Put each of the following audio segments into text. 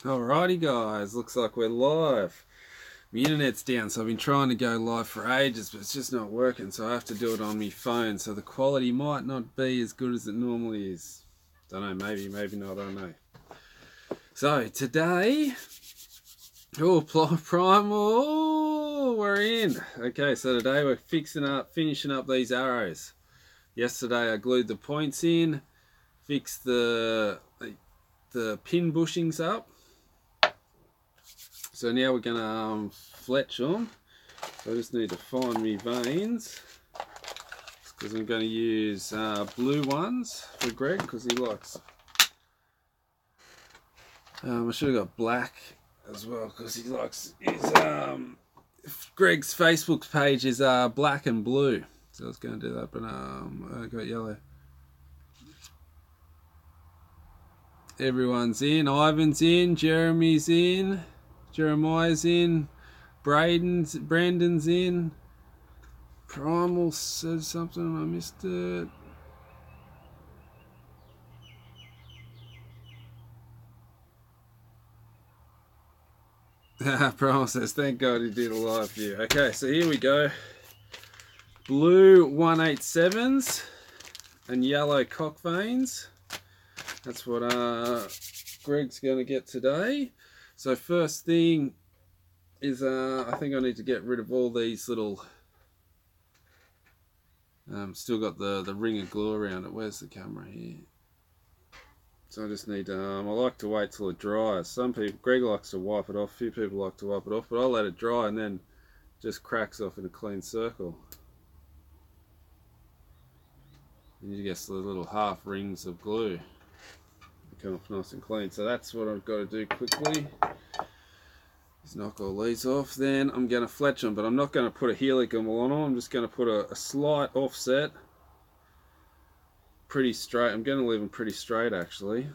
Alrighty guys, looks like we're live. My internet's down, so I've been trying to go live for ages, but it's just not working, so I have to do it on my phone, so the quality might not be as good as it normally is. Don't know, maybe not, I don't know. So today, primal, we're in. Okay, so today we're finishing up these arrows. Yesterday I glued the points in, fixed the pin bushings up. So now we're going to fletch them. So I just need to find me veins, because I'm going to use blue ones for Greg, because he likes. I should have got black as well, because he likes his. Greg's Facebook page is black and blue, so I was going to do that, but I got yellow. Everyone's in. Ivan's in. Jeremy's in. Jeremiah's in. Brandon's in. Primal said something, I missed it. Primal says, thank God he did a live view. Okay, so here we go. Blue 187s and yellow cock veins. That's what Greg's going to get today. So first thing is I think I need to get rid of all these little, still got the ring of glue around it. Where's the camera here? So I just need to, I like to wait till it dries. Some people, Greg likes to wipe it off, a few people like to wipe it off, but I'll let it dry and then just cracks off in a clean circle. And you get the little half rings of glue. Come off nice and clean. So that's what I've got to do quickly. Just knock all these off. Then I'm going to fletch them, but I'm not going to put a helical on them. I'm just going to put a slight offset. Pretty straight. I'm going to leave them pretty straight actually.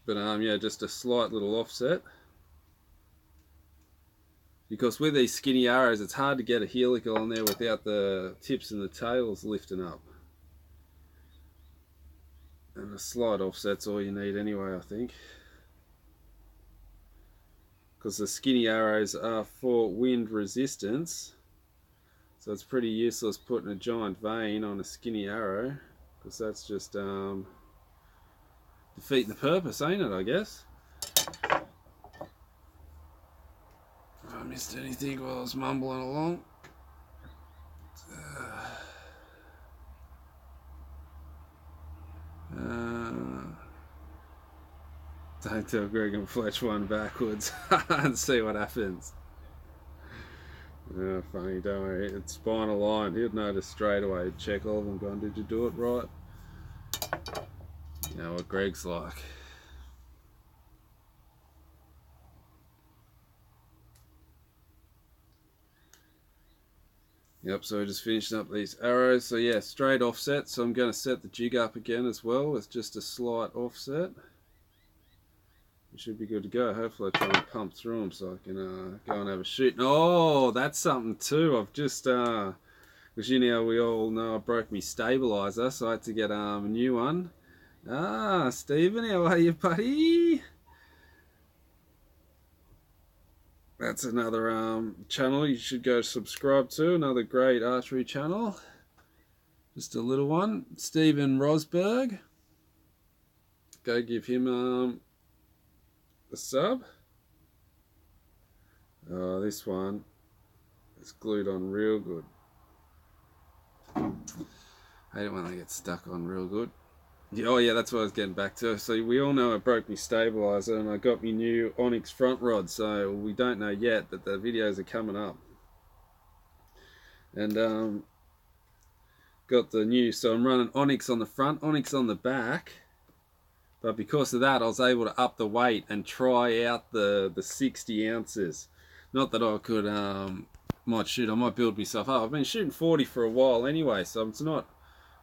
But yeah, just a slight little offset. Because with these skinny arrows, it's hard to get a helical on there without the tips and the tails lifting up. And a slight offset's all you need anyway, I think. Because the skinny arrows are for wind resistance. So it's pretty useless putting a giant vein on a skinny arrow. Because that's just defeating the purpose, ain't it, I guess? If I missed anything while I was mumbling along. Don't tell Greg and fletch one backwards and see what happens. Oh, funny, don't worry. It's spinal line. He'll notice straight away. He'd check all of them going, did you do it right? You know what Greg's like. Yep, so we're just finishing up these arrows. So yeah, straight offset. So I'm going to set the jig up again as well with just a slight offset. It should be good to go. Hopefully I try and pump through them so I can go and have a shoot. Oh, that's something too. I've just, because you know, we all know I broke my stabiliser, so I had to get a new one. Stephen, how are you, buddy? That's another channel you should go subscribe to. Another great archery channel. Just a little one. Stephen Rosberg. Go give him a sub. Oh, this one is glued on real good. I hate it when they get stuck on real good. Yeah, oh yeah, that's what I was getting back to. So we all know I broke my stabiliser and I got my new Onyx front rod. So we don't know yet, but the videos are coming up. And got the new, so I'm running Onyx on the front, Onyx on the back. But because of that, I was able to up the weight and try out the 60 ounces. Not that I could, I might build myself up. I've been shooting 40 for a while anyway, so I'm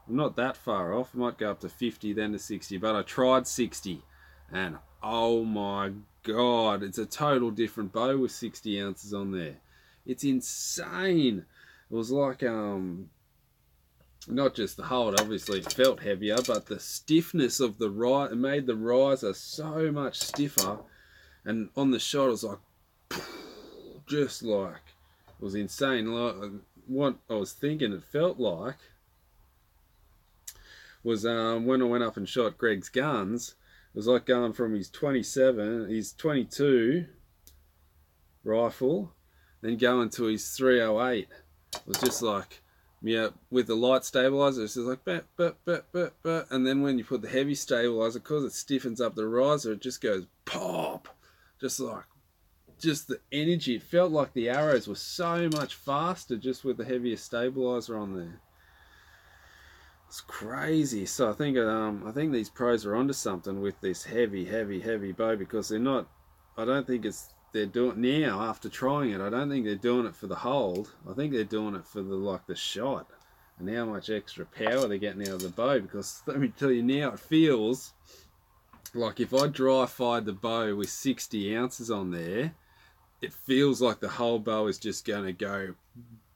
not that far off. I might go up to 50, then to 60. But I tried 60, and oh my God, it's a total different bow with 60 ounces on there. It's insane. It was like, not just the hold, obviously it felt heavier, but the stiffness of the riser, it made the riser so much stiffer, And on the shot, it was like, just like, it was insane. Like, what I was thinking it felt like was when I went up and shot Greg's guns, it was like going from his 22 rifle, then going to his 308. It was just like, yeah, with the light stabiliser, it's just like, bah, bah, bah, bah, bah. And then when you put the heavy stabiliser, because it stiffens up the riser, it just goes pop. Just like, just the energy. It felt like the arrows were so much faster just with the heavier stabiliser on there. It's crazy. So I think these pros are onto something with this heavy bow, because they're not. I don't think they're doing now after trying it. I don't think they're doing it for the hold. I think they're doing it for the shot and how much extra power they're getting out of the bow. Because let me tell you now, it feels like if I dry fired the bow with 60 ounces on there, it feels like the whole bow is just going to go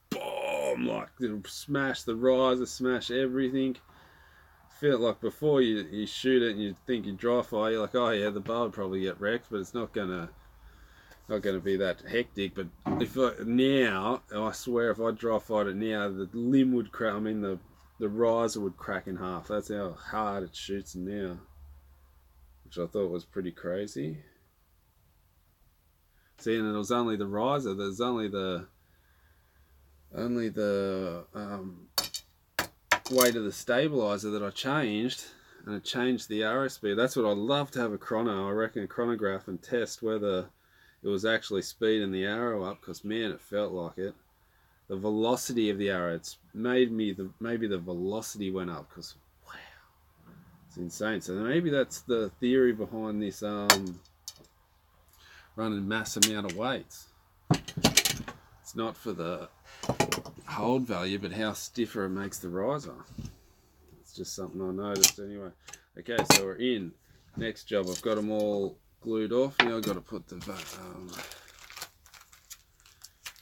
boom, like it'll smash the riser, smash everything. Feel like before you shoot it and you think you dry fire, you're like, oh yeah, the bow would probably get wrecked, but it's not gonna be that hectic. But now, I swear, if I dry fired it now, the limb would crack. I mean, the riser would crack in half. That's how hard it shoots now, which I thought was pretty crazy. See, and it was only the riser. There's only the weight of the stabilizer that I changed, and it changed the arrow speed. That's what I'd love to have a chrono. I reckon a chronograph, and test whether it was actually speeding the arrow up, because man, it felt like it. The velocity of the arrow, it's made me maybe the velocity went up, because wow, it's insane. So maybe that's the theory behind this running mass amount of weights. It's not for the hold value, but how stiffer it makes the riser. It's just something I noticed anyway. Okay, so we're in. Next job, I've got them all glued off. Now I've got to put the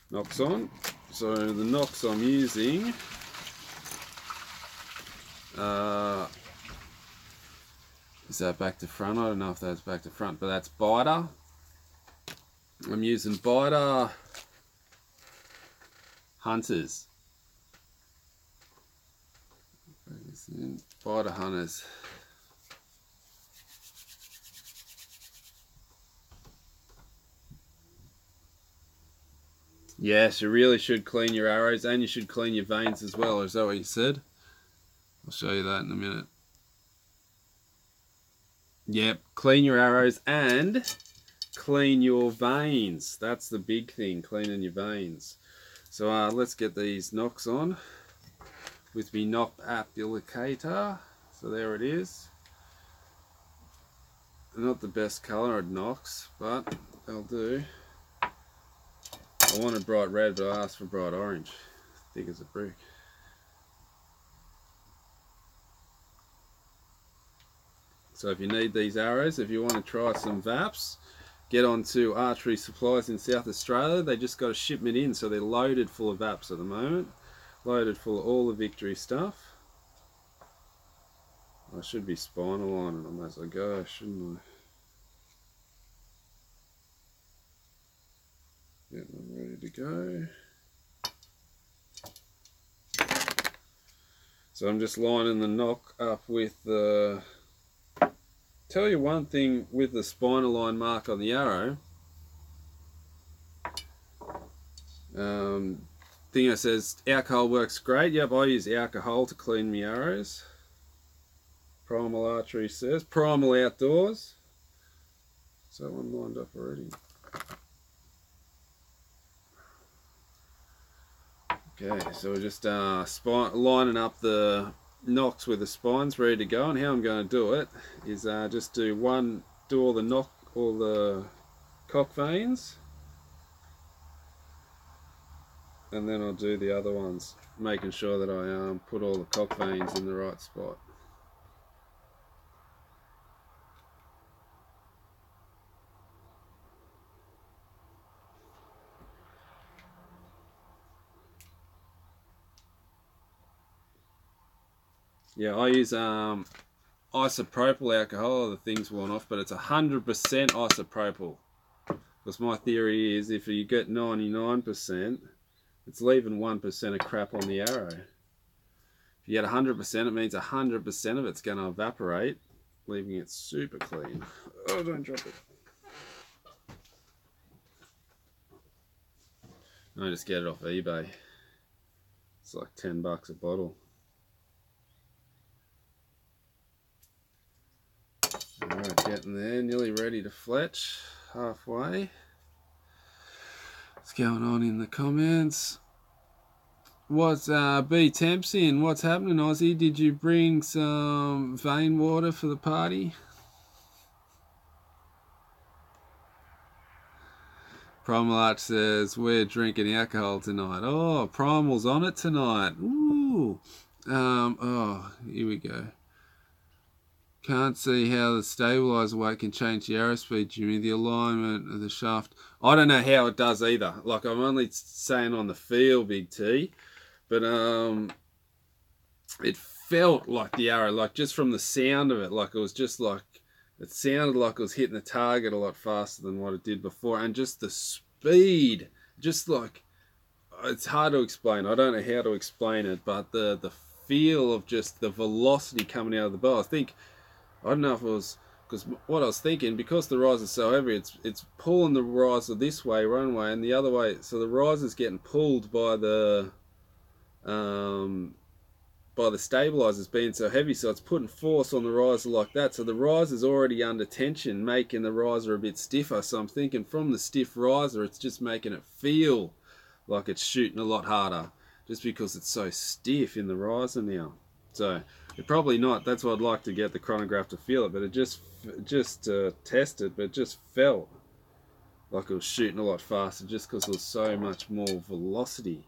nocks on. So the nocks I'm using is that back to front? I don't know if that's back to front, but that's beiter. I'm using beiter hunters. Beiter hunters. Yes, you really should clean your arrows, and you should clean your veins as well. Is that what you said? I'll show you that in a minute. Yep, clean your arrows and clean your veins. That's the big thing, cleaning your veins. So let's get these nocks on with me nock applicator. So there it is. Not the best colour of nocks, but they'll do. I wanted bright red, but I asked for bright orange. Thick as a brick. So if you need these arrows, if you want to try some VAPs, get onto Archery Supplies in South Australia. They just got a shipment in, so they're loaded full of VAPs at the moment. Loaded full of all the Victory stuff. I should be spinal lining them as I go, shouldn't I? Getting them ready to go. So I'm just lining the nock up with the... Tell you one thing with the spinal line mark on the arrow. Thing that says alcohol works great. Yep, I use alcohol to clean my arrows. Primal Archery says. Primal Outdoors. So one lined up already. Okay, so we're just lining up the nocks with the spines ready to go, and how I'm going to do it is just do all the cock veins, and then I'll do the other ones, making sure that I put all the cock veins in the right spot. Yeah, I use isopropyl alcohol. The thing's worn off, but it's 100% isopropyl. Because my theory is if you get 99%, it's leaving 1% of crap on the arrow. If you get 100%, it means 100% of it's going to evaporate, leaving it super clean. Oh, don't drop it. I just get it off eBay. It's like $10 a bottle. Alright, getting there, nearly ready to fletch. Halfway. What's going on in the comments? What's B Temps in? What's happening, Aussie? Did you bring some vein water for the party? Primal says we're drinking alcohol tonight. Oh, Primal's on it tonight. Ooh. Oh, here we go. Can't see how the stabiliser weight can change the arrow speed, Jimmy. The alignment of the shaft. I don't know how it does either. Like, I'm only saying on the feel, Big T. But it felt like the arrow, like just from the sound of it, like it was just like, it sounded like it was hitting the target a lot faster than what it did before. And just the speed, just like, it's hard to explain. I don't know how to explain it, but the feel of just the velocity coming out of the bow. I don't know if it was, because what I was thinking, because the riser's so heavy, it's pulling the riser this way, one way, and the other way. So the riser's getting pulled by the stabilizers being so heavy, so it's putting force on the riser like that. So the riser's already under tension, making the riser a bit stiffer. So I'm thinking from the stiff riser, it's just making it feel like it's shooting a lot harder, just because it's so stiff in the riser now. So it probably not. That's why I'd like to get the chronograph to feel it, but it just tested, but it just felt like it was shooting a lot faster, just because there was so much more velocity,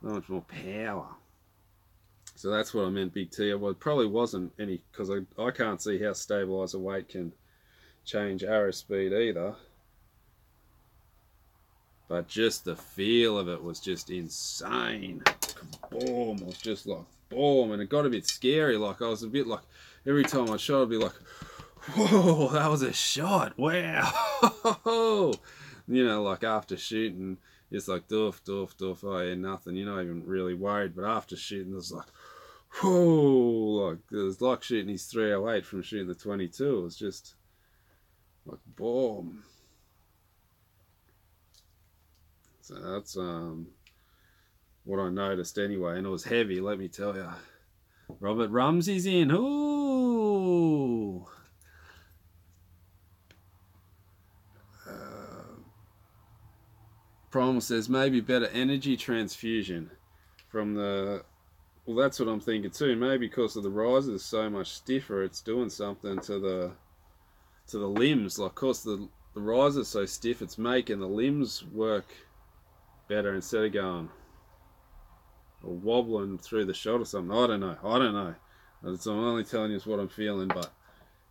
so much more power. So that's what I meant, Big T. Well, it probably wasn't any, because I can't see how stabiliser weight can change arrow speed either. But just the feel of it was just insane. Boom! It was just like boom, and it got a bit scary. Like I was a bit like, every time I shot, I'd be like, whoa, that was a shot! Wow! You know, like after shooting, it's like doof, doof, doof. Oh yeah, nothing. You're not even really worried. But after shooting, it's like, whoa! Like it was like shooting his 308 from shooting the 22. It was just like boom. So that's what I noticed anyway, and it was heavy, let me tell you. Robert Rumsey's in. Ooh. Primal says maybe better energy transfusion from the. Well, that's what I'm thinking too. Maybe because of the riser is so much stiffer, it's doing something to the limbs. Like, of course, the riser's so stiff, it's making the limbs work better instead of going or wobbling through the shot or something. I don't know. So I'm only telling you what I'm feeling, but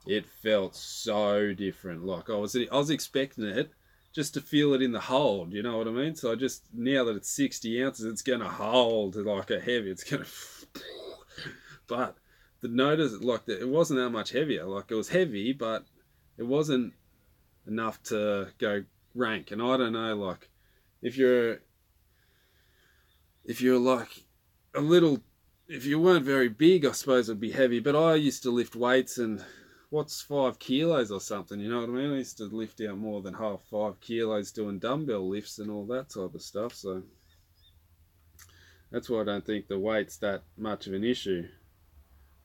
it felt so different. Like I was expecting it just to feel it in the hold, you know what I mean? So now that it's 60 ounces, it's going to hold like a heavy. It's going to, but the notice, like it wasn't that much heavier. Like it was heavy, but it wasn't enough to go rank. And I don't know, like if you're like a little, if you weren't very big, I suppose it'd be heavy. But I used to lift weights, and what's 5 kilos or something, you know what I mean? I used to lift out more than half 5 kilos doing dumbbell lifts and all that type of stuff. So that's why I don't think the weight's that much of an issue.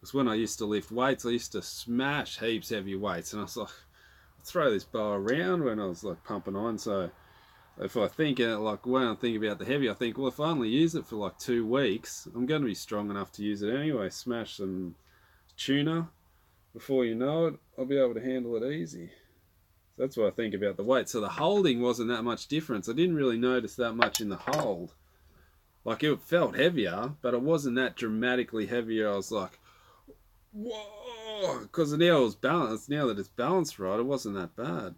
Because when I used to lift weights, I used to smash heaps heavy weights, and I was like, I'd throw this bow around when I was like pumping on. So if I think, like when I think about the heavy, I think, well, if I only use it for like 2 weeks, I'm going to be strong enough to use it anyway. Smash some tuna. Before you know it, I'll be able to handle it easy. So that's what I think about the weight. So the holding wasn't that much difference. I didn't really notice that much in the hold. Like it felt heavier, but it wasn't that dramatically heavier. I was like, whoa, because now it was balanced. Now that it's balanced right, it wasn't that bad.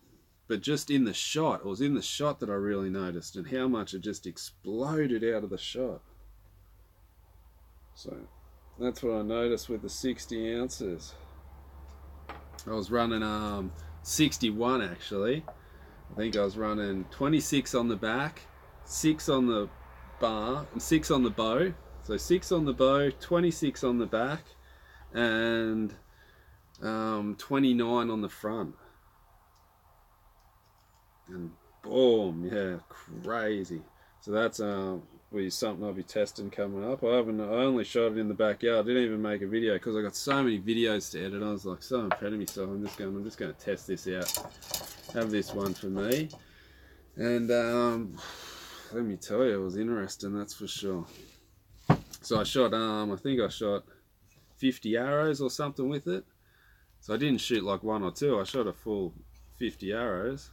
But just in the shot, it was in the shot that I really noticed, and how much it just exploded out of the shot. So that's what I noticed with the 60 ounces. I was running 61 actually, I think I was running 26 on the back, 6 on the bar, and 6 on the bow. So 6 on the bow, 26 on the back, and 29 on the front. And boom, yeah, crazy. So that's something I'll be testing coming up. I only shot it in the backyard. I didn't even make a video because I got so many videos to edit. I was like so proud of myself. I'm just going to test this out. Have this one for me. And let me tell you, it was interesting, that's for sure. So I shot, I think I shot 50 arrows or something with it. So I didn't shoot like 1 or 2. I shot a full 50 arrows.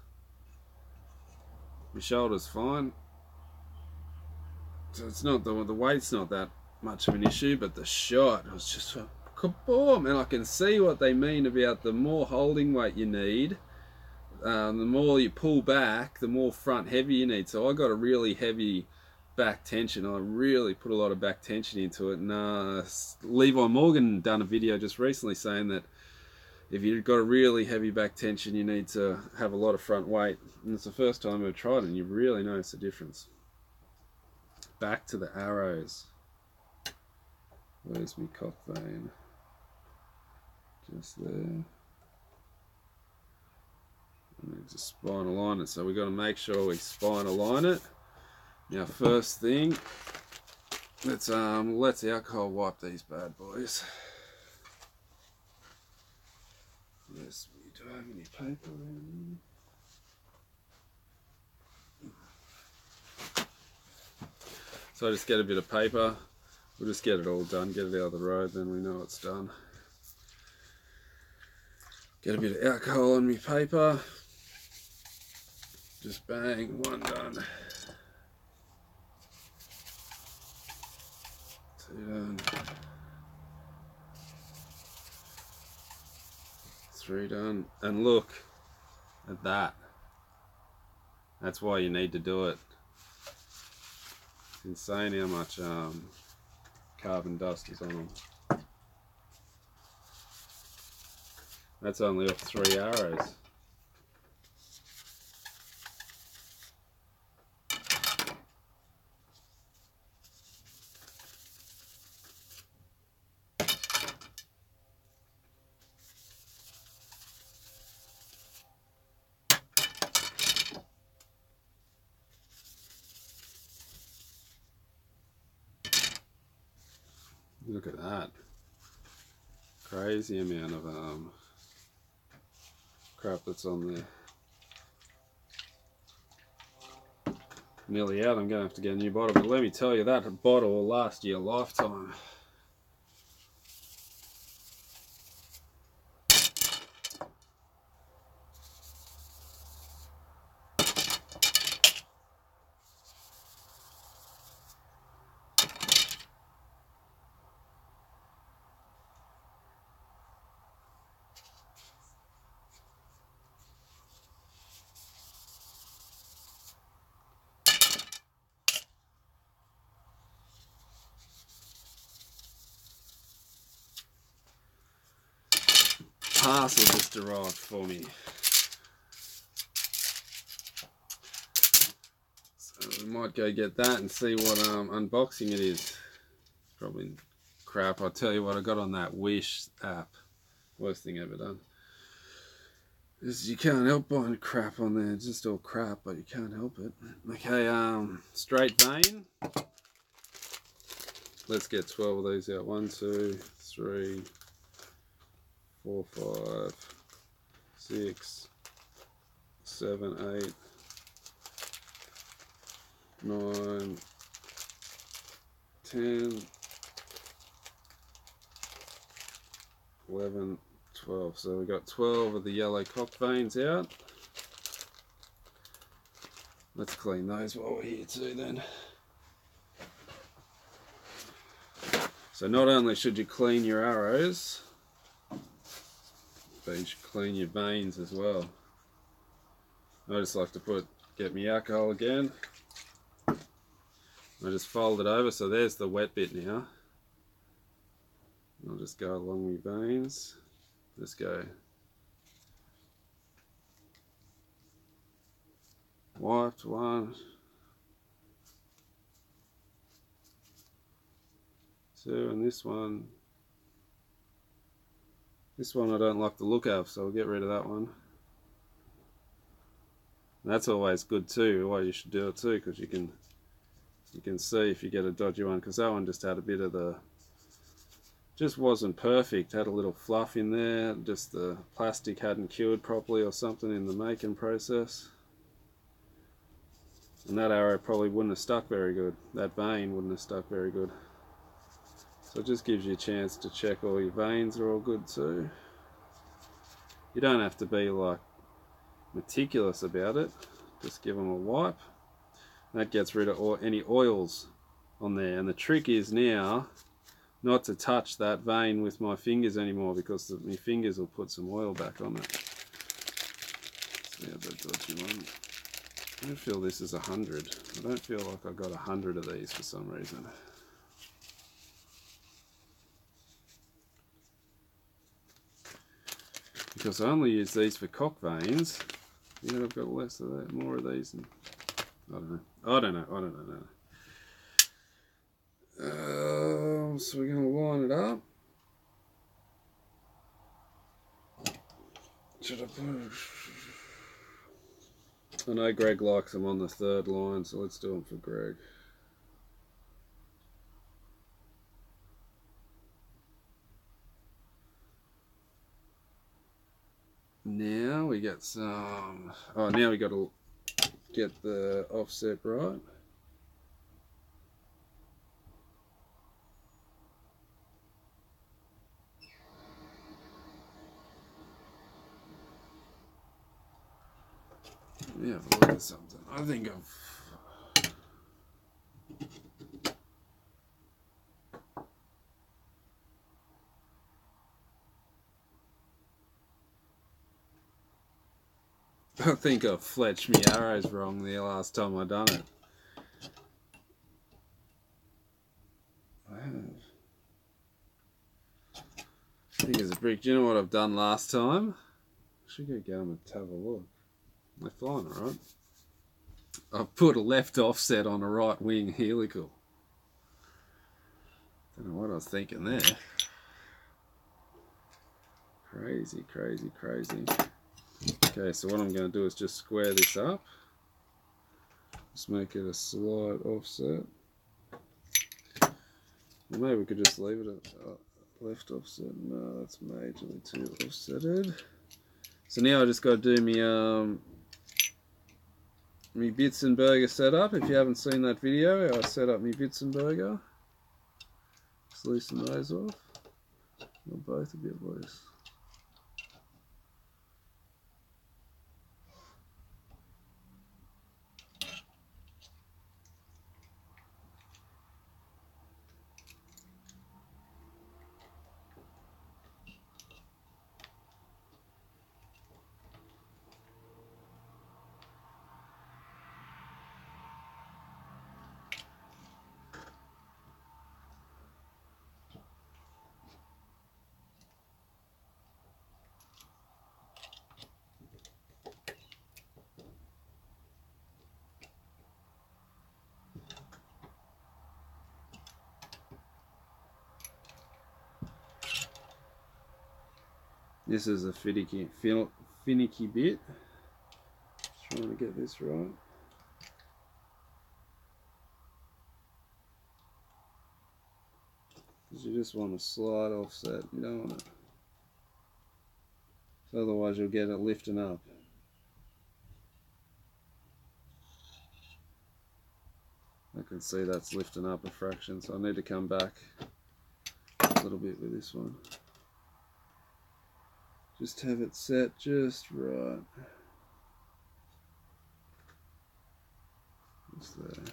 My shoulder's fine. So it's not the weight's not that much of an issue, but the shot was just kaboom. And I can see what they mean about the more holding weight you need, the more you pull back, the more front heavy you need. So I got a really heavy back tension. I really put a lot of back tension into it. And Levi Morgan done a video just recently saying that if you've got a really heavy back tension, you need to have a lot of front weight. And it's the first time I've tried it, and you really notice the difference. Back to the arrows. Where's my cock vein? Just there. And then just spine align it. So we've got to make sure we spine align it. Now first thing, let's the alcohol wipe these bad boys. Yes, we do have any paper around here. So I just get a bit of paper. We'll just get it all done, get it out of the road, then we know it's done. Get a bit of alcohol on my paper. Just bang, 1 done. 2 done. 3 done. And look at that. That's why you need to do it. It's insane how much carbon dust is on them. That's only off 3 arrows. Look at that. Crazy amount of crap that's on there. Nearly out, I'm going to have to get a new bottle, but let me tell you, that bottle will last you a lifetime. Parcel just arrived for me. So we might go get that and see what unboxing it is. Probably crap. I'll tell you what I got on that Wish app. Worst thing ever done. Is you can't help buying crap on there. It's just all crap, but you can't help it. Okay, straight vein. Let's get 12 of these out. 1, 2, 3, 4, 5, 6, 7, 8, 9, 10, 11, 12. So we've got 12 of the yellow cock veins out. Let's clean those while we're here too then. So not only should you clean your arrows, but you should clean your veins as well. I just like to get my alcohol again. I just fold it over, so there's the wet bit now. I'll just go along my veins. Just go. wiped, 1, 2, and this one I don't like the look of, so I'll get rid of that one. And that's always good too, why you should do it too, because you can see if you get a dodgy one, because that one just had a bit of the, just wasn't perfect, had a little fluff in there, just the plastic hadn't cured properly or something in the making process. And that arrow probably wouldn't have stuck very good, that vein wouldn't have stuck very good. So it just gives you a chance to check all your veins are all good too. You don't have to be like meticulous about it, just give them a wipe. That gets rid of any oils on there, and the trick is now not to touch that vein with my fingers anymore, because my fingers will put some oil back on it. See how that dodgy one. I don't feel this is 100. I don't feel like I got 100 of these for some reason. Because I only use these for cock veins. Yeah, I've got less of that, more of these. And I don't know. So we're going to line it up. Should I push? I know Greg likes them on the 3rd line, so let's do them for Greg. Now we get some, now we got to get the offset right. Let me have a look at something. I think I've fletched my arrows wrong the last time I done it. I think it's a brick. Do you know what I've done last time? I should go get them and have a look. They're flying alright. I've put a left offset on a right wing helical. Don't know what I was thinking there. Crazy. Okay, so what I'm going to do is just square this up. Just make it a slight offset. Or maybe we could just leave it at left offset. No, that's majorly too offsetted. So now I just got to do me Bitzenberger setup. If you haven't seen that video, I set up me Bitzenberger. Just loosen those off. They're both a bit loose. This is a finicky bit. Just trying to get this right. Because you just want a slight offset. You don't want it. So otherwise you'll get it lifting up. I can see that's lifting up a fraction, so I need to come back a little bit with this one. Just have it set just right. Just there.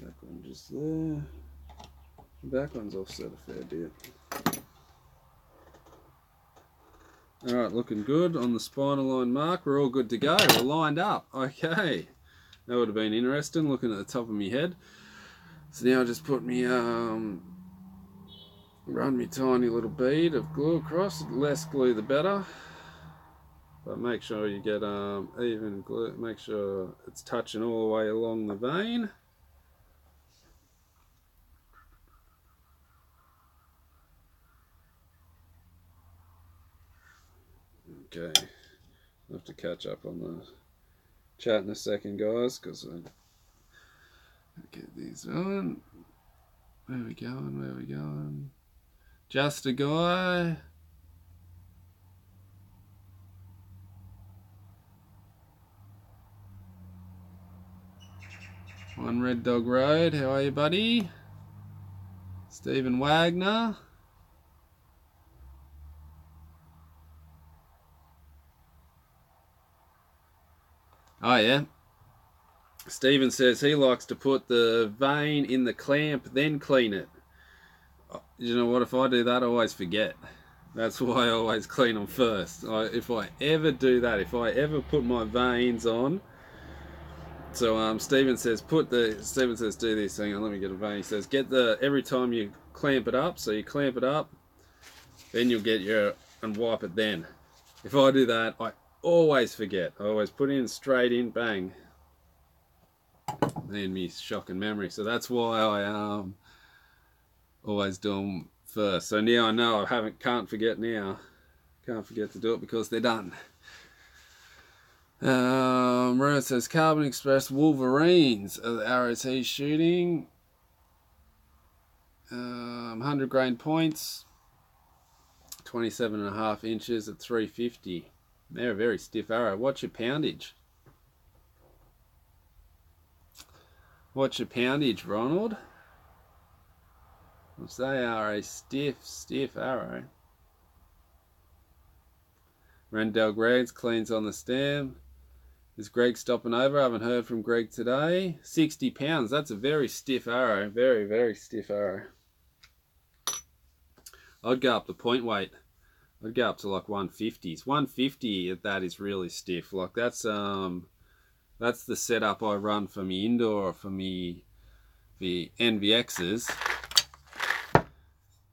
Back one just there. The back one's offset a fair bit. Alright, looking good on the spinal line mark. We're all good to go. We're lined up. Okay. That would have been interesting, looking at the top of my head. So now I just put me, run me tiny little bead of glue across. The less glue the better. But make sure you get even glue, make sure it's touching all the way along the vein. Okay, I'll have to catch up on the chat in a second, guys, because I get these on. Where we going? Where we going? Just a guy. One Red Dog Road. How are you, buddy? Stephen Wagner. Oh yeah. Stephen says he likes to put the vein in the clamp, then clean it. You know what? If I do that, I always forget. That's why I always clean them first. If I ever do that, if I ever put my veins on, so Stephen says do this thing. Let me get a vein. He says every time you clamp it up, so you clamp it up, then you'll get and wipe it then. If I do that, I always forget. I always put in straight in, bang. Me shocking memory. So that's why I always do them first. So now I know I can't forget now. Can't forget to do it because they're done. Maria says Carbon Express Wolverines are the arrows he's shooting. 100 grain points. 27.5 inches at 350. They're a very stiff arrow. What's your poundage? What's your poundage, Ronald? Which they are a stiff arrow. Rendell Greg's cleans on the stem. Is Greg stopping over? I haven't heard from Greg today. 60 pounds. That's a very stiff arrow. Very, very stiff arrow. I'd go up the point weight. I'd go up to like 150s. 150 at that is really stiff. Like that's the setup I run for me indoor or for me the NVXs.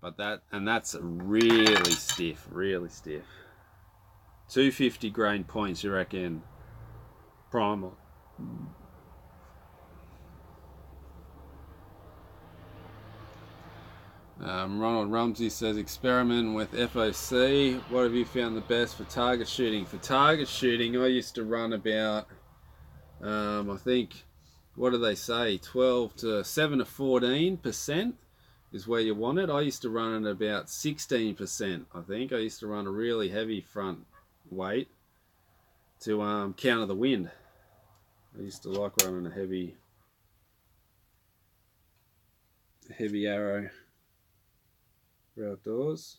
But that's really stiff, really stiff. 250 grain points, you reckon? Primal. Ronald Rumsey says experiment with F.A.C. What have you found the best for target shooting? For target shooting, I used to run about, I think, what do they say? 7 to 14% is where you want it. I used to run at about 16%. I think I used to run a really heavy front weight to counter the wind. I used to like running a heavy arrow for outdoors.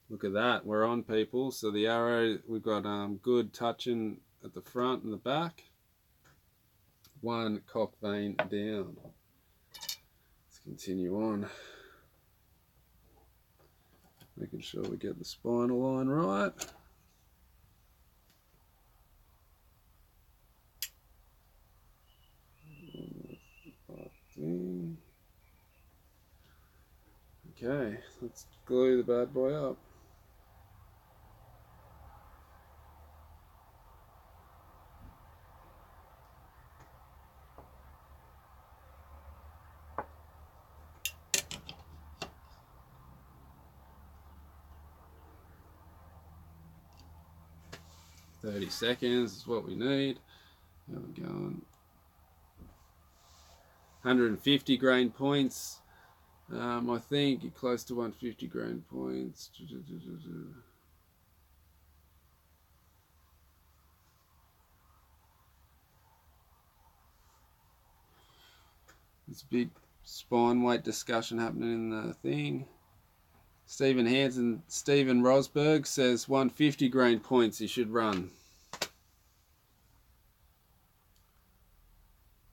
Look at that, we're on, people. So the arrow, we've got good touching at the front and the back. One cock vein down. Let's continue on. Making sure we get the spinal line right. Okay, let's glue the bad boy up. $30 seconds is what we need. There we go. 150 grain points. I think you're close to 150 grain points. There's a big spine weight discussion happening in the thing. Stephen Rosberg says 150 grain points you should run.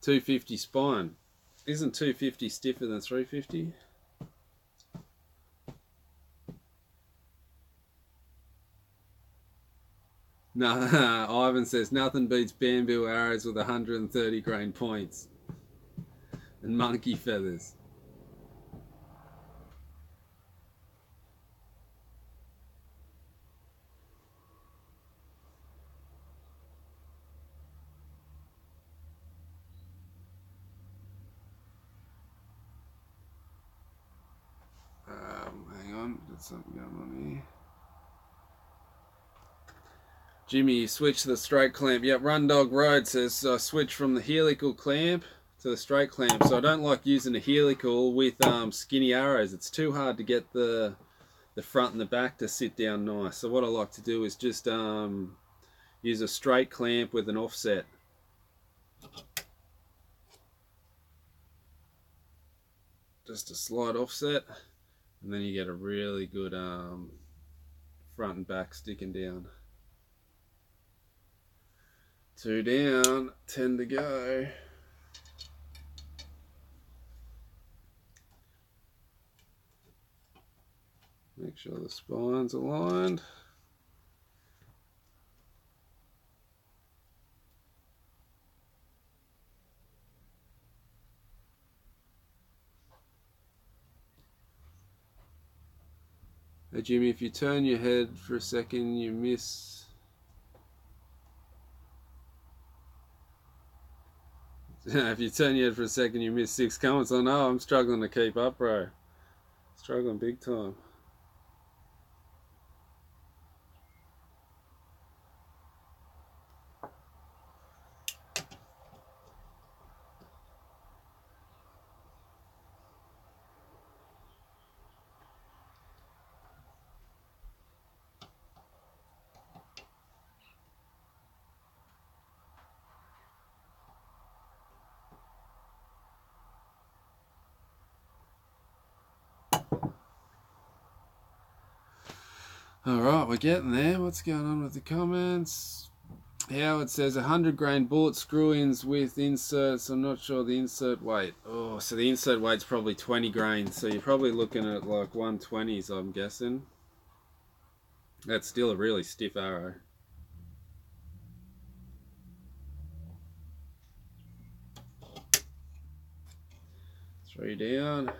250 spine. Isn't 250 stiffer than 350? No, Ivan says nothing beats bamboo arrows with 130 grain points and monkey feathers. Hang on, there's something going on here. Jimmy, switch to the straight clamp. Yep, Run Dog Road says I switch from the helical clamp to the straight clamp. So I don't like using a helical with skinny arrows. It's too hard to get the front and the back to sit down nice. So what I like to do is just use a straight clamp with an offset. Just a slight offset, and then you get a really good front and back sticking down. 2 down, 10 to go. Make sure the spine's aligned. Hey Jimmy, if you turn your head for a second, you miss. If you turn your head for a second, you miss 6 comments. I know, I'm struggling to keep up, bro. Struggling big time. Alright, we're getting there. What's going on with the comments? Howard says 100 grain bullet screw-ins with inserts. I'm not sure the insert weight. Oh, so the insert weight's probably 20 grains. So you're probably looking at like 120s, I'm guessing. That's still a really stiff arrow. Three down.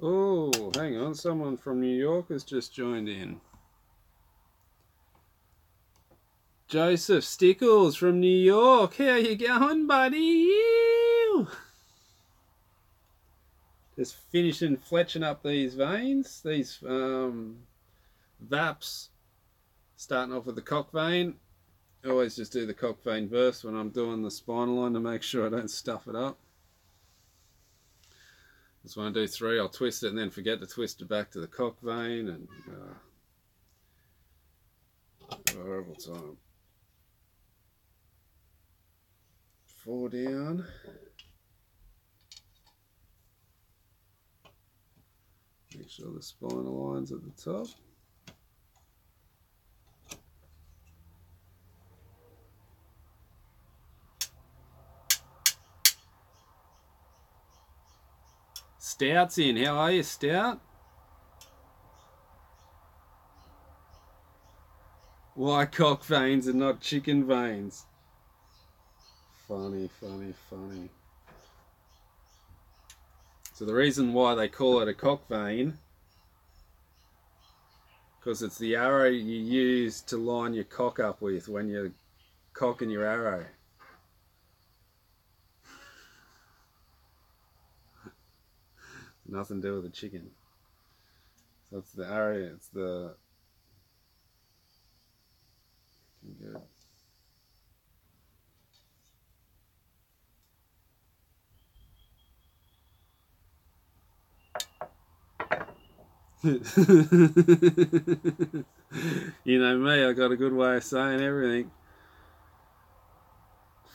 Oh, hang on. Someone from New York has just joined in. Joseph Stickles from New York. How you going, buddy? Ew. Just finishing fletching up these veins. These VAPs. Starting off with the cock vein. I always just do the cock vein first when I'm doing the spinal line to make sure I don't stuff it up. Just when I do 3, I'll twist it and then forget to twist it back to the cock vein, and horrible time. 4 down. Make sure the spinal line's at the top. Stout's in. How are you, Stout? Why cock veins and not chicken veins? Funny, funny, funny. So the reason why they call it a cock vein, because it's the arrow you use to line your cock up with when you're cocking your arrow. Nothing to do with the chicken. So it's the arrow, it's the... Good. You know me, I got a good way of saying everything.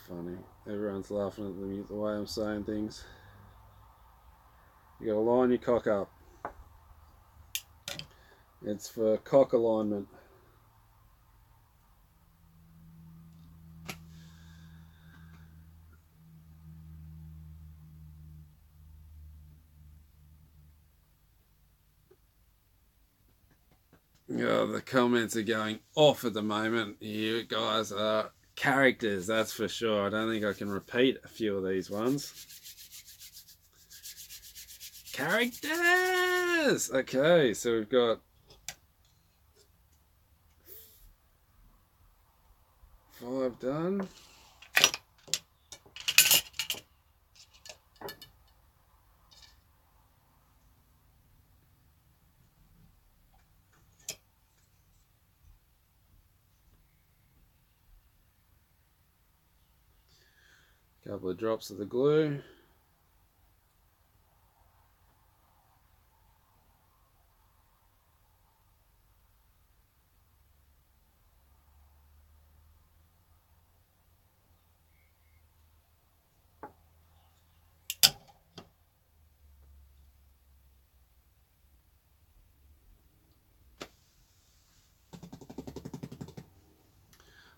Funny. Everyone's laughing at the way I'm saying things. You gotta line your cock up. It's for cock alignment. Oh, the comments are going off at the moment. You guys are characters, that's for sure. I don't think I can repeat a few of these ones. Characters! Okay, so we've got 5 done. Couple of drops of the glue.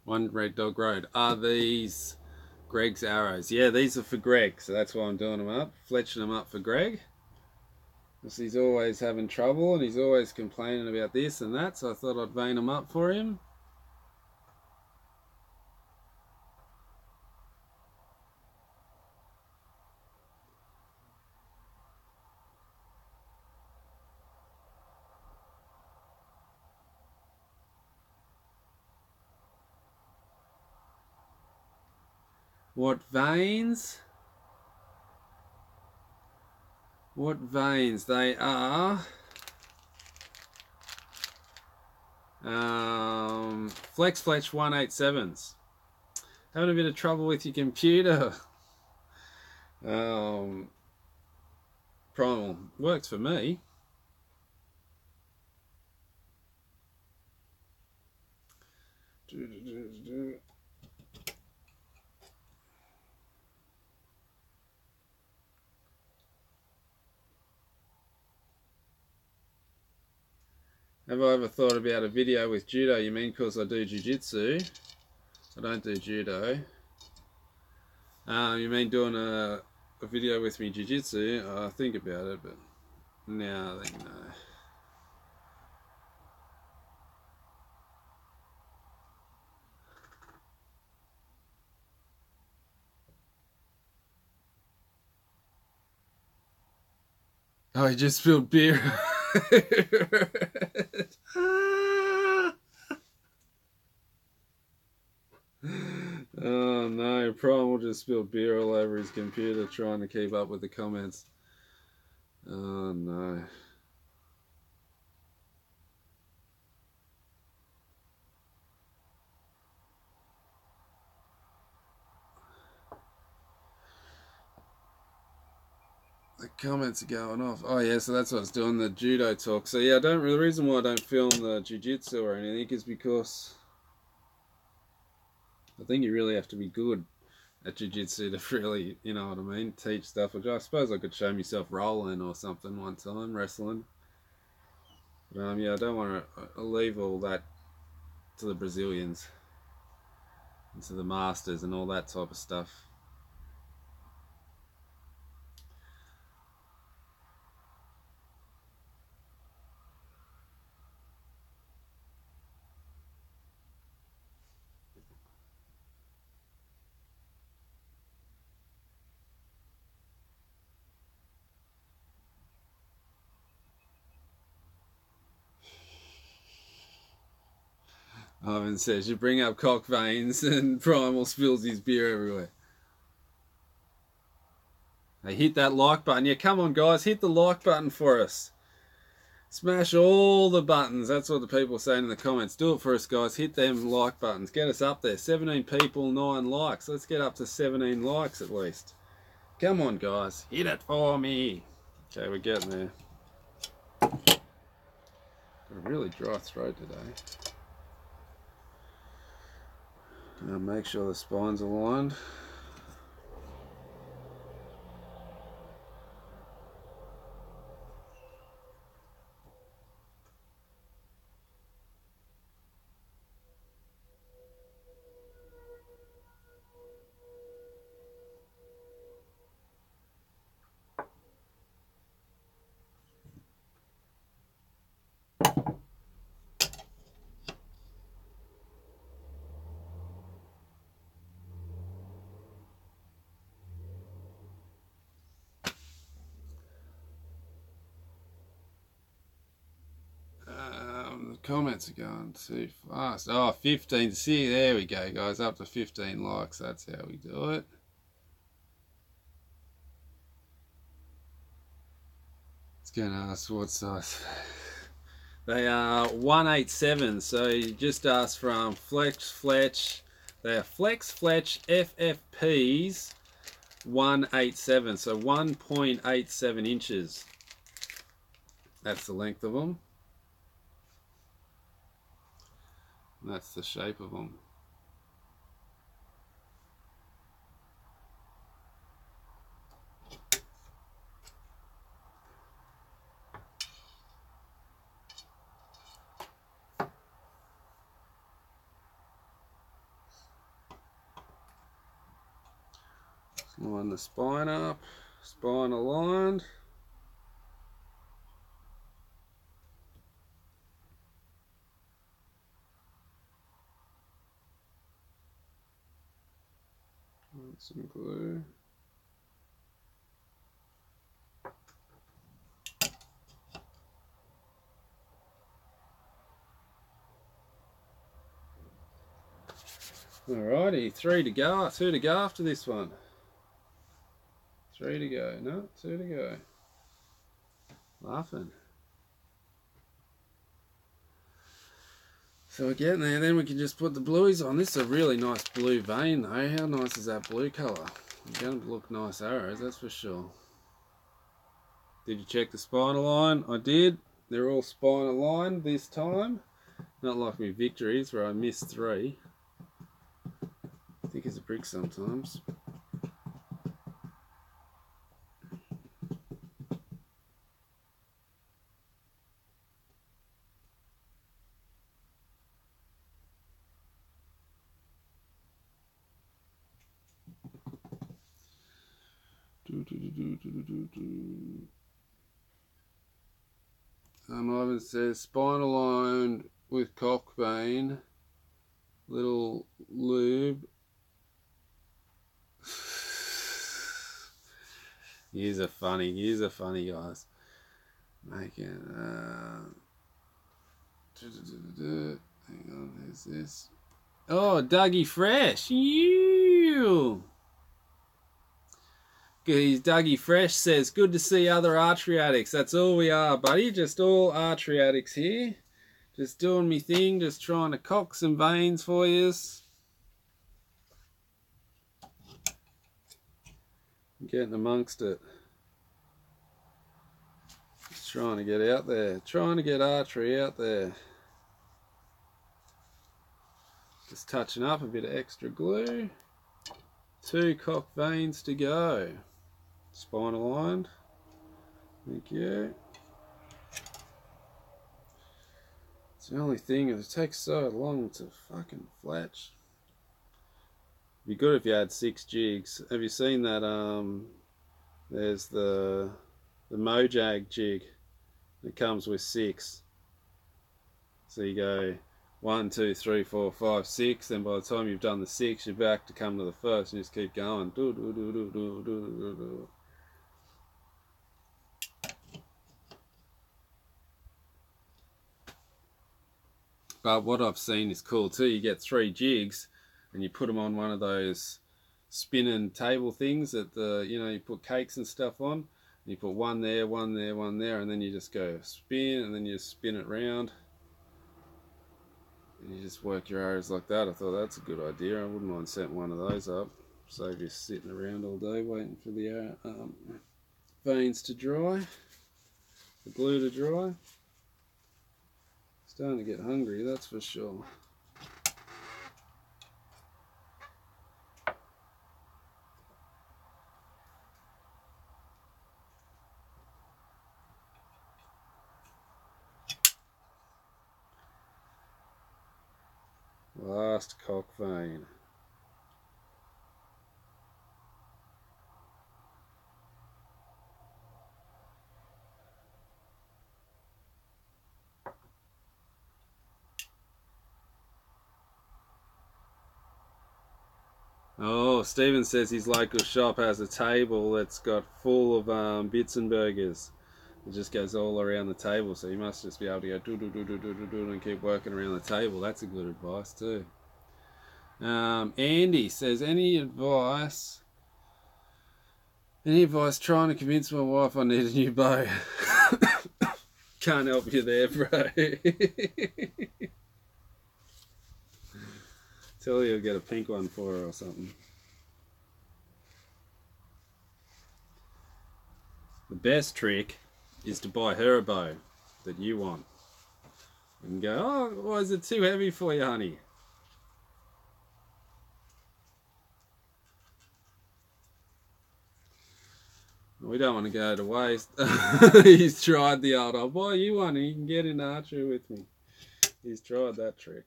One Red Dog Road. Are these Greg's arrows? Yeah, these are for Greg, so that's why I'm doing them up. Fletching them up for Greg. Because he's always having trouble and he's always complaining about this and that, so I thought I'd vein them up for him. What veins? What veins? They are Flex 187s. Having a bit of trouble with your computer. Primal works for me. Have I ever thought about a video with judo? You mean because I do jiu-jitsu? I don't do judo. You mean doing a video with me jiu-jitsu? I think about it, but no, I think no. Oh, he just spilled beer. Oh no, Primal just spilled beer all over his computer trying to keep up with the comments. Oh no. The comments are going off. Oh yeah, so that's what I was doing, the judo talk. So yeah, the reason why I don't film the jiu-jitsu or anything is because I think you really have to be good at jiu-jitsu to really, you know what I mean, teach stuff. Which I suppose I could show myself rolling or something one time, wrestling. But yeah, I don't want to leave all that to the Brazilians and to the masters and all that type of stuff. Ivan says, you bring up cock veins and Primal spills his beer everywhere. Hey, hit that like button. Yeah, come on guys, hit the like button for us. Smash all the buttons. That's what the people are saying in the comments. Do it for us guys. Hit them like buttons. Get us up there. 17 people, 9 likes. Let's get up to 17 likes at least. Come on guys, hit it for me. Okay, we're getting there. Got a really dry throat today. Make sure the spine's aligned. The comments are going too fast. Oh, 15 to see. There we go, guys. Up to 15 likes. That's how we do it. It's going to ask what size. They are 187. So you just asked from Fletch. They are Fletch FFPs 187. So 1.87 inches. That's the length of them. And that's the shape of them. Line the spine up, spine aligned. Some glue. Alrighty, 3 to go, 2 to go after this one. 3 to go, no, 2 to go. Laughing. So we're getting there, then we can just put the blueies on. This is a really nice blue vein though. How nice is that blue colour? They're going to look nice arrows, that's for sure. Did you check the spine line? I did. They're all spine aligned this time. Not like my victories where I missed 3. Thick as a brick sometimes. Ivan says spine aligned with cock vein, little lube. Yous are funny guys. Making hang on, who's this? Oh, Dougie Fresh. You. Dougie Fresh says, good to see other archery addicts. That's all we are, buddy. Just all archery addicts here. Just doing me thing. Just trying to cock some veins for yous. Getting amongst it. Just trying to get out there. Trying to get archery out there. Just touching up a bit of extra glue. 2 cock veins to go. Spine aligned. Thank you. It's the only thing is it takes so long to fucking fletch. It'd be good if you had 6 jigs. Have you seen that? There's the Mojag jig. It comes with 6. So you go 1, 2, 3, 4, 5, 6. Then by the time you've done the 6, you're back to come to the first, and you just keep going. But what I've seen is cool too. You get 3 jigs, and you put them on one of those spinning table things that you put cakes and stuff on. And you put one there, one there, one there, and then you just go spin, and then you spin it round, and you just work your arrows like that. I thought that's a good idea. I wouldn't mind setting one of those up. Save you sitting around all day waiting for the veins to dry, the glue to dry. Starting to get hungry, that's for sure. Last cock vein. Oh, Stephen says his local shop has a table that's got full of bits and burgers. It just goes all around the table, so you must just be able to go do do do do do do do and keep working around the table. That's a good advice too. Andy says, any advice trying to convince my wife I need a new bow? Can't help you there, bro. Tell her you'll get a pink one for her or something. The best trick is to buy her a bow that you want. And go, oh, why is it too heavy for you, honey? We don't want to go to waste. He's tried the old, I'll buy you one and you can get in archery with me. He's tried that trick.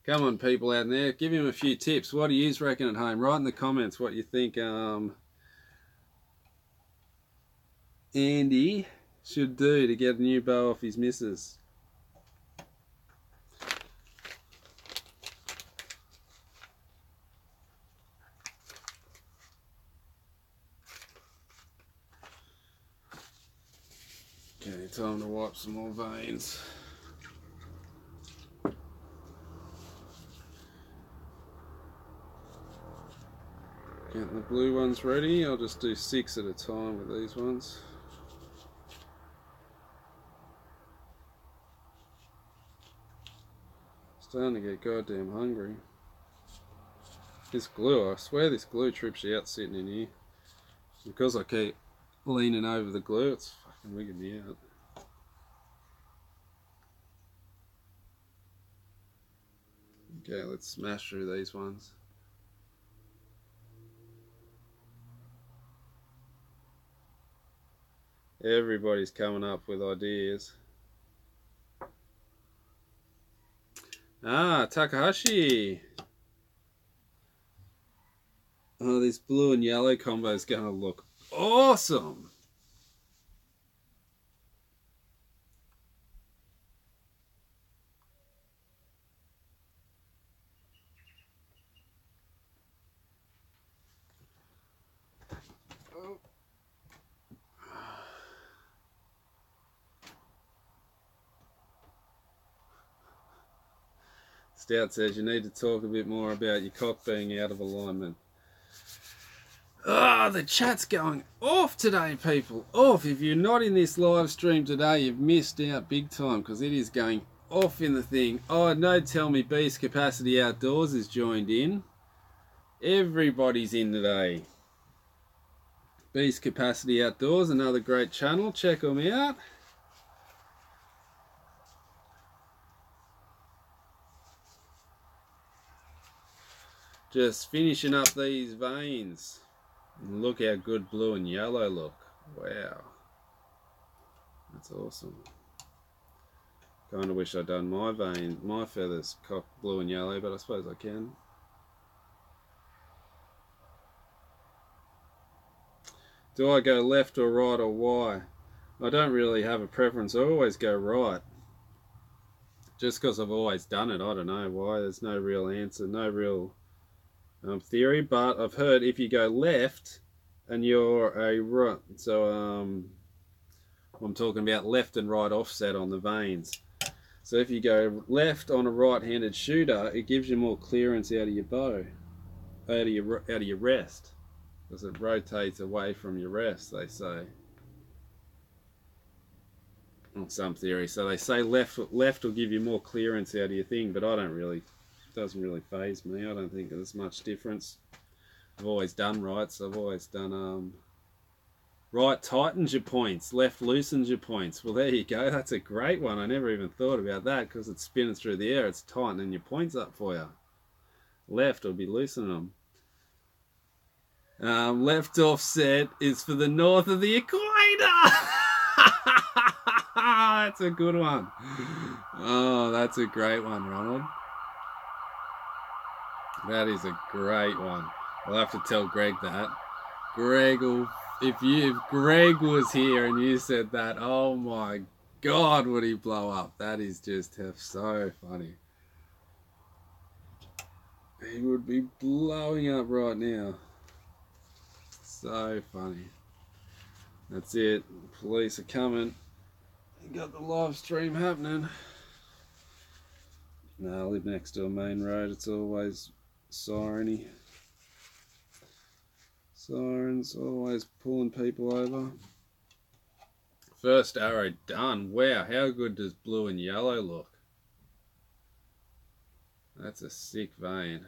Come on, people out there, give him a few tips. What do you reckon at home? Write in the comments what you think Andy should do to get a new bow off his missus. Okay, time to wipe some more veins. Getting the blue ones ready. I'll just do 6 at a time with these ones. Starting to get goddamn hungry. This glue, I swear this glue trips you out sitting in here. Because I keep leaning over the glue, it's fucking wigging me out. Okay, let's smash through these ones. Everybody's coming up with ideas. Ah, Takahashi. Oh, this blue and yellow combo is going to look awesome. Stout says you need to talk a bit more about your cock being out of alignment. Ah, the chat's going off today, people. Off. If you're not in this live stream today, you've missed out big time because it is going off in the thing. Oh, no, tell me Beast Capacity Outdoors is joined in. Everybody's in today. Beast Capacity Outdoors, another great channel. Check them out. Just finishing up these veins. And look how good blue and yellow look. Wow. That's awesome. Kind of wish I'd done my feathers cock blue and yellow, but I suppose I can. Do I go left or right or why? I don't really have a preference. I always go right. Just because I've always done it. I don't know why. There's no real answer, no real theory, but I've heard if you go left and you're a right, so I'm talking about left and right offset on the veins. So if you go left on a right-handed shooter, it gives you more clearance out of your bow, out of your rest, because it rotates away from your rest, they say. On some theory, so they say left will give you more clearance out of your thing, but I don't really. Doesn't really faze me. I don't think there's much difference. I've always done right, so I've always done Right tightens your points, left loosens your points. Well, there you go. That's a great one. I never even thought about that because it's spinning through the air. It's tightening your points up for you. Left will be loosening them. Left offset is for the north of the equator. That's a good one. Oh, that's a great one, Ronald. That is a great one. I'll have to tell Greg that. Greg will, if Greg was here and you said that, oh my God, would he blow up? That is just so funny. He would be blowing up right now. So funny. That's it. Police are coming. You got the live stream happening. No, I live next to a main road. It's always siren-y. Sirens always pulling people over. First arrow done. Wow, how good does blue and yellow look? That's a sick vein.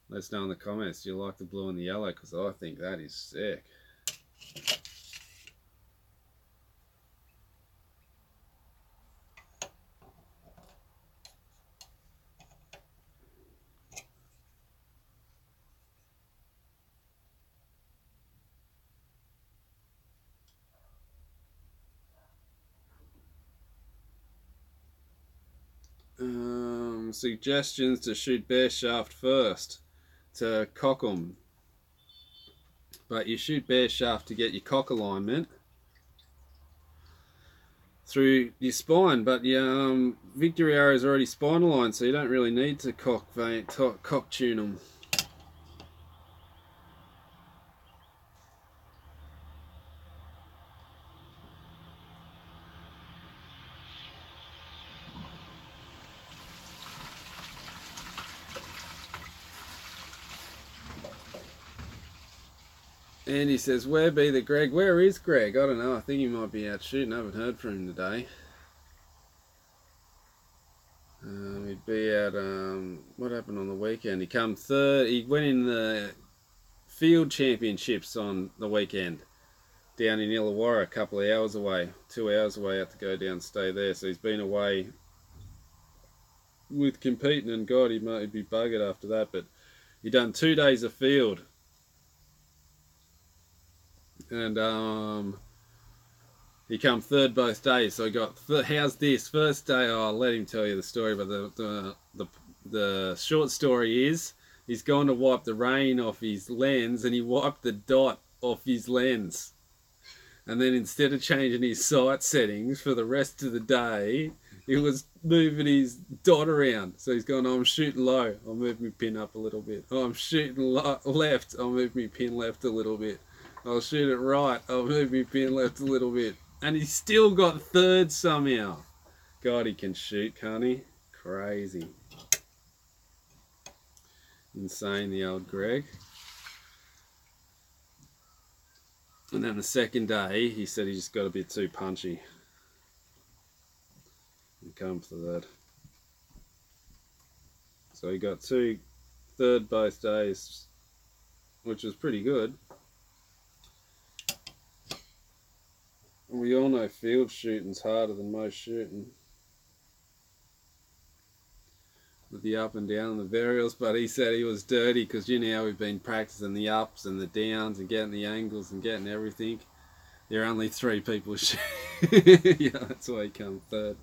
Let us know in the comments, do you like the blue and the yellow? Because I think that is sick. Suggestions to shoot bear shaft first to cock 'em. But you shoot bear shaft to get your cock alignment through your spine, but your victory arrow is already spine aligned, so you don't really need to cock tune them. Andy says, where be the Greg? Where is Greg? I don't know. I think he might be out shooting. I haven't heard from him today. He'd be at, what happened on the weekend? He come third. He went in the field championships on the weekend down in Illawarra, a couple of hours away. 2 hours away. Had to go down and stay there. So he's been away with competing, and God, he might be buggered after that. But he done 2 days of field. And he come third both days, so he got how's this first day? Oh, I'll let him tell you the story, but the short story is he's gone to wipe the rain off his lens, and he wiped the dot off his lens, and then instead of changing his sight settings for the rest of the day, he was moving his dot around. So he's gone, oh, I'm shooting low, I'll move my pin up a little bit. Oh, I'm shooting left, I'll move my pin left a little bit. I'll shoot it right, I'll move my pin left a little bit. And he still got third somehow. God, he can shoot, can't he? Crazy. Insane, the old Greg. And then the second day, he said he just got a bit too punchy. And come third. So he got third both days, which was pretty good. We all know field shooting's harder than most shooting. With the up and down and the variables, but he said he was dirty because you know how we've been practicing the ups and the downs and getting the angles and getting everything. There are only 3 people shooting. Yeah, that's why he come third.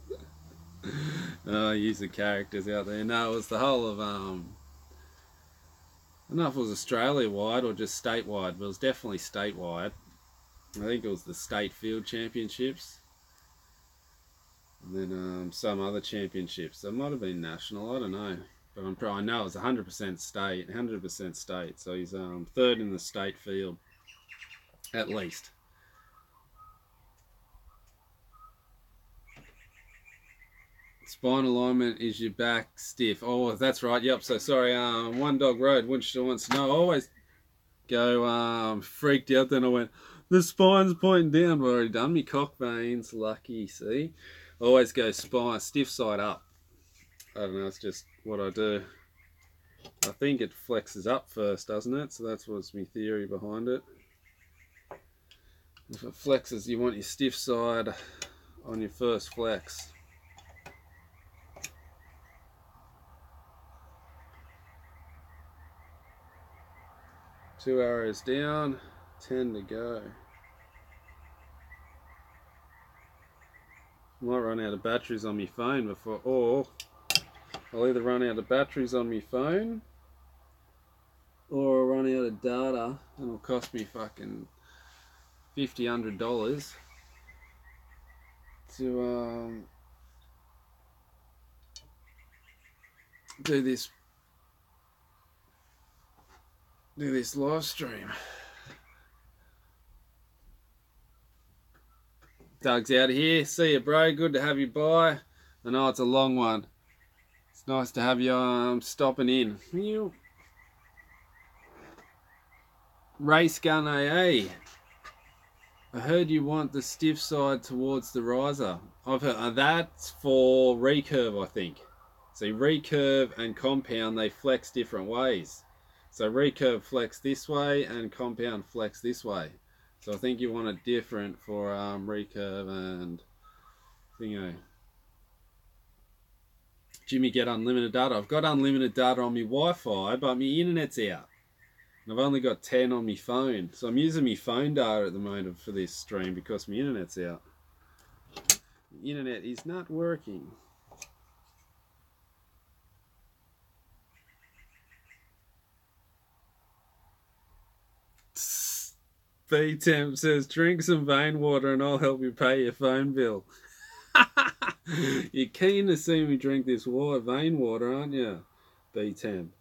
Oh, use the characters out there. No, it was the whole of, I don't know if it was Australia-wide or just statewide, but it was definitely statewide. I think it was the state field championships, and then some other championships. It might have been national, I don't know, but I know it was 100% state, 100% state. So he's third in the state field, at least. Spine alignment is your back stiff. Oh, that's right. Yep. So sorry. One Dog Road. Winchester wants to know. I always go freaked out. Then I went, the spine's pointing down. I've already done me cock veins. Lucky, see? Always go spine, stiff side up. I don't know, it's just what I do. I think it flexes up first, doesn't it? So that's what's my theory behind it. If it flexes, you want your stiff side on your first flex. Two arrows down, 10 to go. Might run out of batteries on my phone before, or I'll either run out of batteries on my phone or I'll run out of data and it'll cost me fucking $100 to do this live stream. Doug's out of here. See you, bro. Good to have you by. I know it's a long one. It's nice to have you stopping in. Race gun AA. I heard you want the stiff side towards the riser. I've heard that's for recurve, I think. So recurve and compound, they flex different ways. So recurve flex this way and compound flex this way. So I think you want it different for recurve and thingo. Jimmy, get unlimited data. I've got unlimited data on my Wi-Fi, but my internet's out. And I've only got 10 on my phone. So I'm using my phone data at the moment for this stream because my internet's out. The internet is not working. B-Temp says, drink some vein water and I'll help you pay your phone bill. You're keen to see me drink this vein water, aren't you, B-Temp?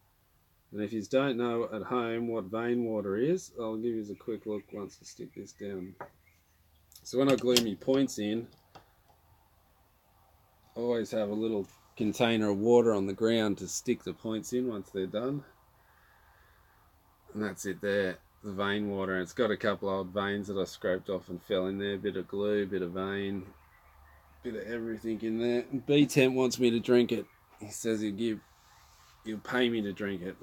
And if you don't know at home what vein water is, I'll give you a quick look once I stick this down. So when I glue my points in, I always have a little container of water on the ground to stick the points in once they're done. And that's it there. The vein water, and it's got a couple of old veins that I scraped off and fell in there. Bit of glue, bit of vein, bit of everything in there. And B-Temp wants me to drink it. He says he'll pay me to drink it.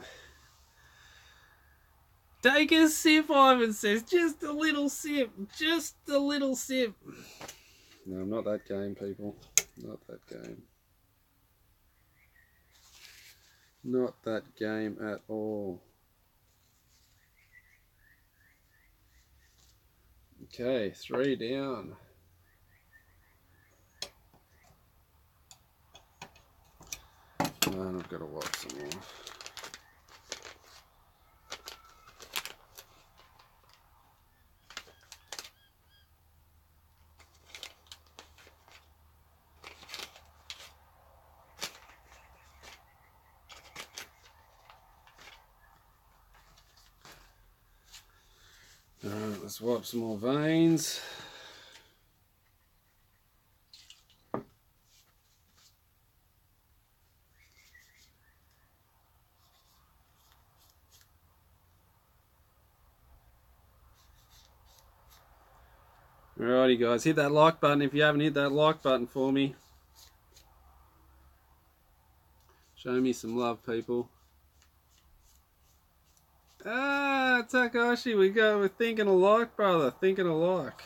Take a sip, Ivan says. Just a little sip. Just a little sip. No, I'm not that game, people. Not that game. Not that game at all. Okay, 3 down. And I've got to wipe some more. Alright, let's wipe some more veins. Alrighty guys, hit that like button if you haven't hit that like button for me. Show me some love, people. Ah, Takashi, we're thinking alike, brother. Thinking alike.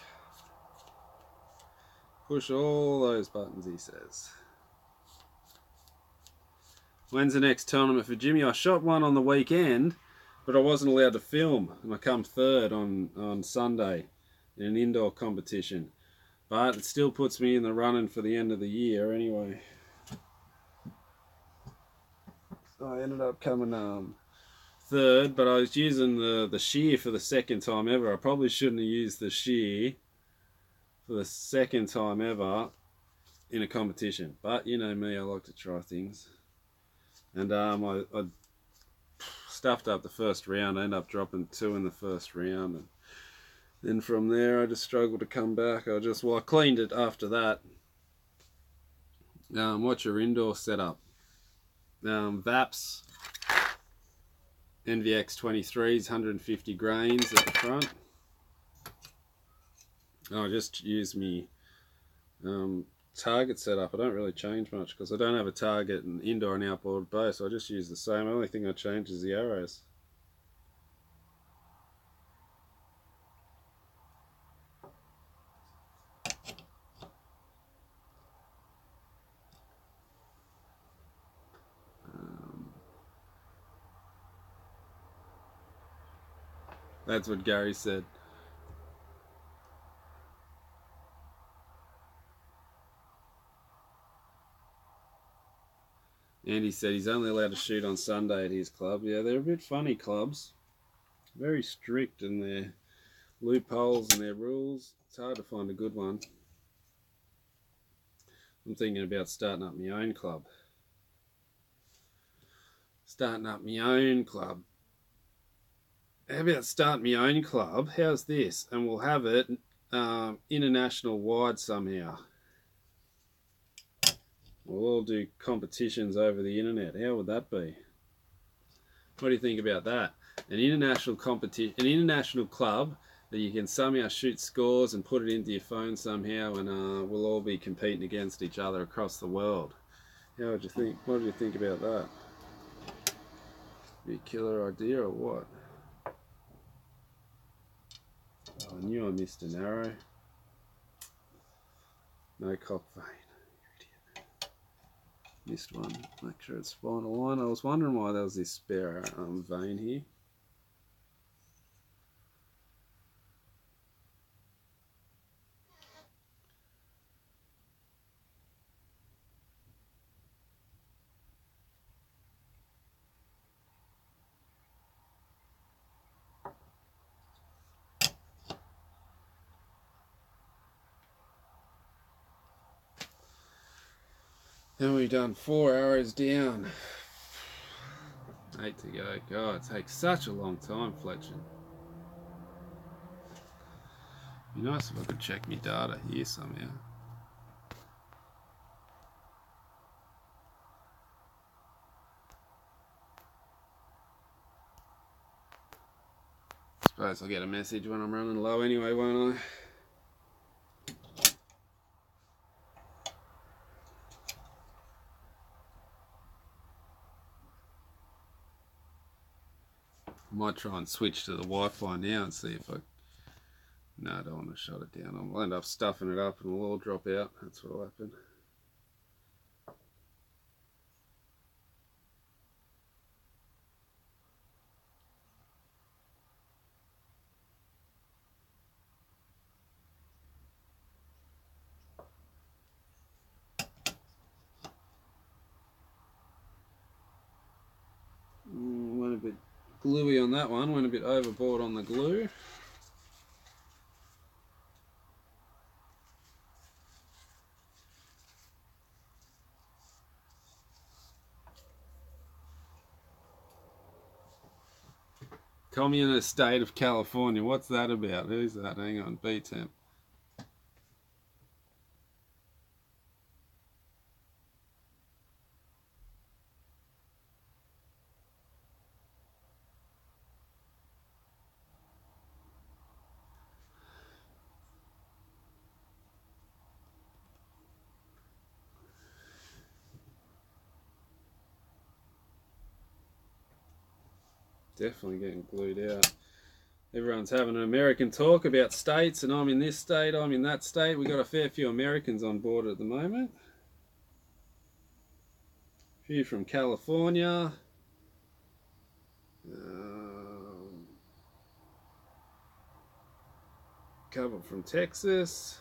Push all those buttons, he says. When's the next tournament for Jimmy? I shot one on the weekend, but I wasn't allowed to film. And I come third on Sunday in an indoor competition. But it still puts me in the running for the end of the year anyway. So I ended up coming third, but I was using the shear for the second time ever. I probably shouldn't have used the shear for the second time ever in a competition. But you know me, I like to try things. And I stuffed up the first round. I ended up dropping 2 in the first round. And then from there, I just struggled to come back. I cleaned it after that. What's your indoor setup? VAPS NVX 23s, 150 grains at the front. I just use me target setup. I don't really change much because I don't have a target and indoor and outboard both, so I just use the same. The only thing I change is the arrows. That's what Gary said. Andy said he's only allowed to shoot on Sunday at his club. Yeah, they're a bit funny clubs. Very strict in their loopholes and their rules. It's hard to find a good one. I'm thinking about starting up my own club. How about starting my own club? How's this? And we'll have it international wide somehow. We'll all do competitions over the internet. How would that be? What do you think about that? An international competition, an international club that you can somehow shoot scores and put it into your phone somehow, and we'll all be competing against each other across the world. How would you think? What do you think about that? Be a killer idea or what? Oh, I knew I missed an arrow. No cock vein. Missed one. Make sure it's final line. I was wondering why there was this spare vein here. Then we've done 4 arrows down. 8 to go. God, it takes such a long time, Fletching. Be nice if I could check my data here somehow. Suppose I'll get a message when I'm running low anyway, won't I? I might try and switch to the Wi-Fi now and see if I... No, I don't want to shut it down. I'll end up stuffing it up and we'll all drop out. That's what'll happen. Went a bit gluey on that one. Went a bit overboard on the glue. Communist state of California. What's that about? Who's that? Hang on. B-temp. Definitely getting glued out. Everyone's having an American talk about states, and I'm in this state, I'm in that state. We've got a fair few Americans on board at the moment. A few from California. Couple from Texas.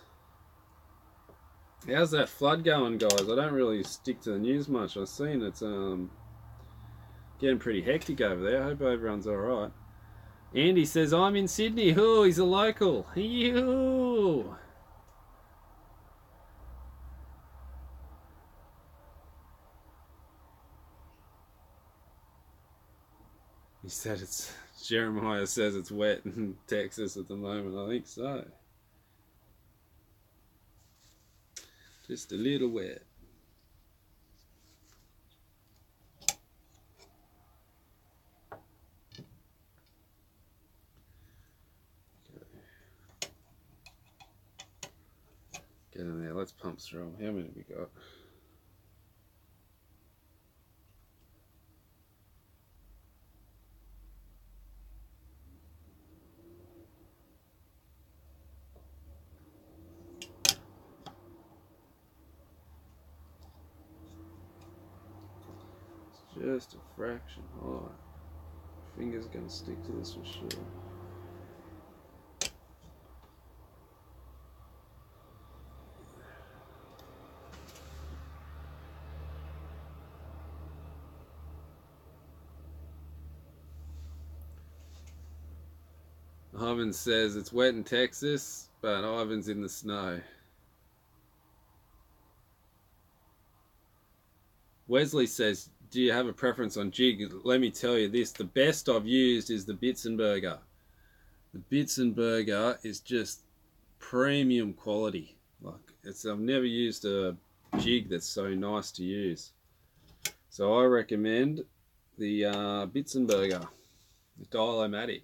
How's that flood going, guys? I don't really stick to the news much. I've seen it's getting pretty hectic over there. I hope everyone's alright. Andy says, I'm in Sydney. Oh, he's a local. Yoo! He said it's... Jeremiah says it's wet in Texas at the moment. I think so. Just a little wet. Get in there, let's pump through them. How many have we got? It's just a fraction. Alright. Fingers gonna stick to this for sure. Ivan says it's wet in Texas, but Ivan's in the snow. Wesley says, do you have a preference on jig? Let me tell you this, the best I've used is the Bitzenberger. The Bitzenberger is just premium quality. Like, I've never used a jig that's so nice to use. So I recommend the Bitzenberger, the Dial-O-Matic.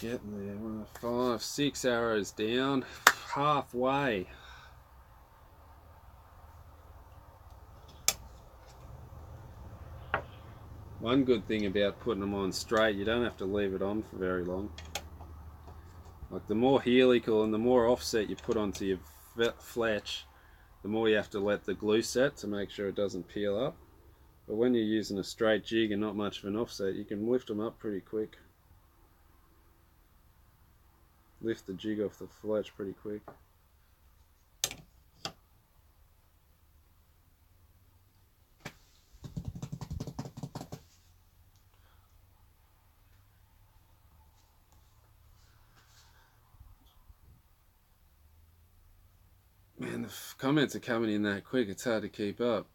Getting there, 5, 6 arrows down, halfway. One good thing about putting them on straight, you don't have to leave it on for very long. Like, the more helical and the more offset you put onto your fletch, the more you have to let the glue set to make sure it doesn't peel up. But when you're using a straight jig and not much of an offset, you can lift them up pretty quick. Lift the jig off the fletch pretty quick. Man, the comments are coming in that quick, it's hard to keep up.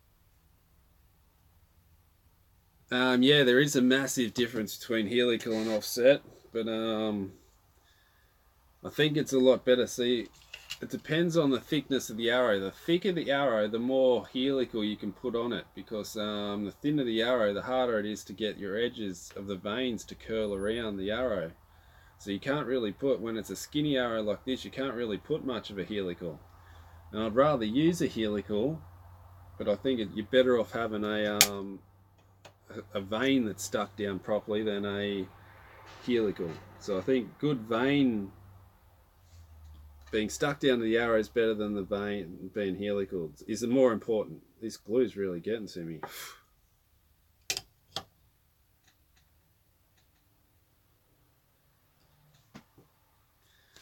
Yeah, there is a massive difference between helical and offset, but I think it's a lot better. See, it depends on the thickness of the arrow. The thicker the arrow, the more helical you can put on it, because the thinner the arrow, the harder it is to get your edges of the veins to curl around the arrow. So you can't really put, when it's a skinny arrow like this, you can't really put much of a helical. And I'd rather use a helical, but I think you're better off having a vein that's stuck down properly than a helical. So I think good vein being stuck down to the arrow is better than the vein being helical. Is the more important. This glue's really getting to me.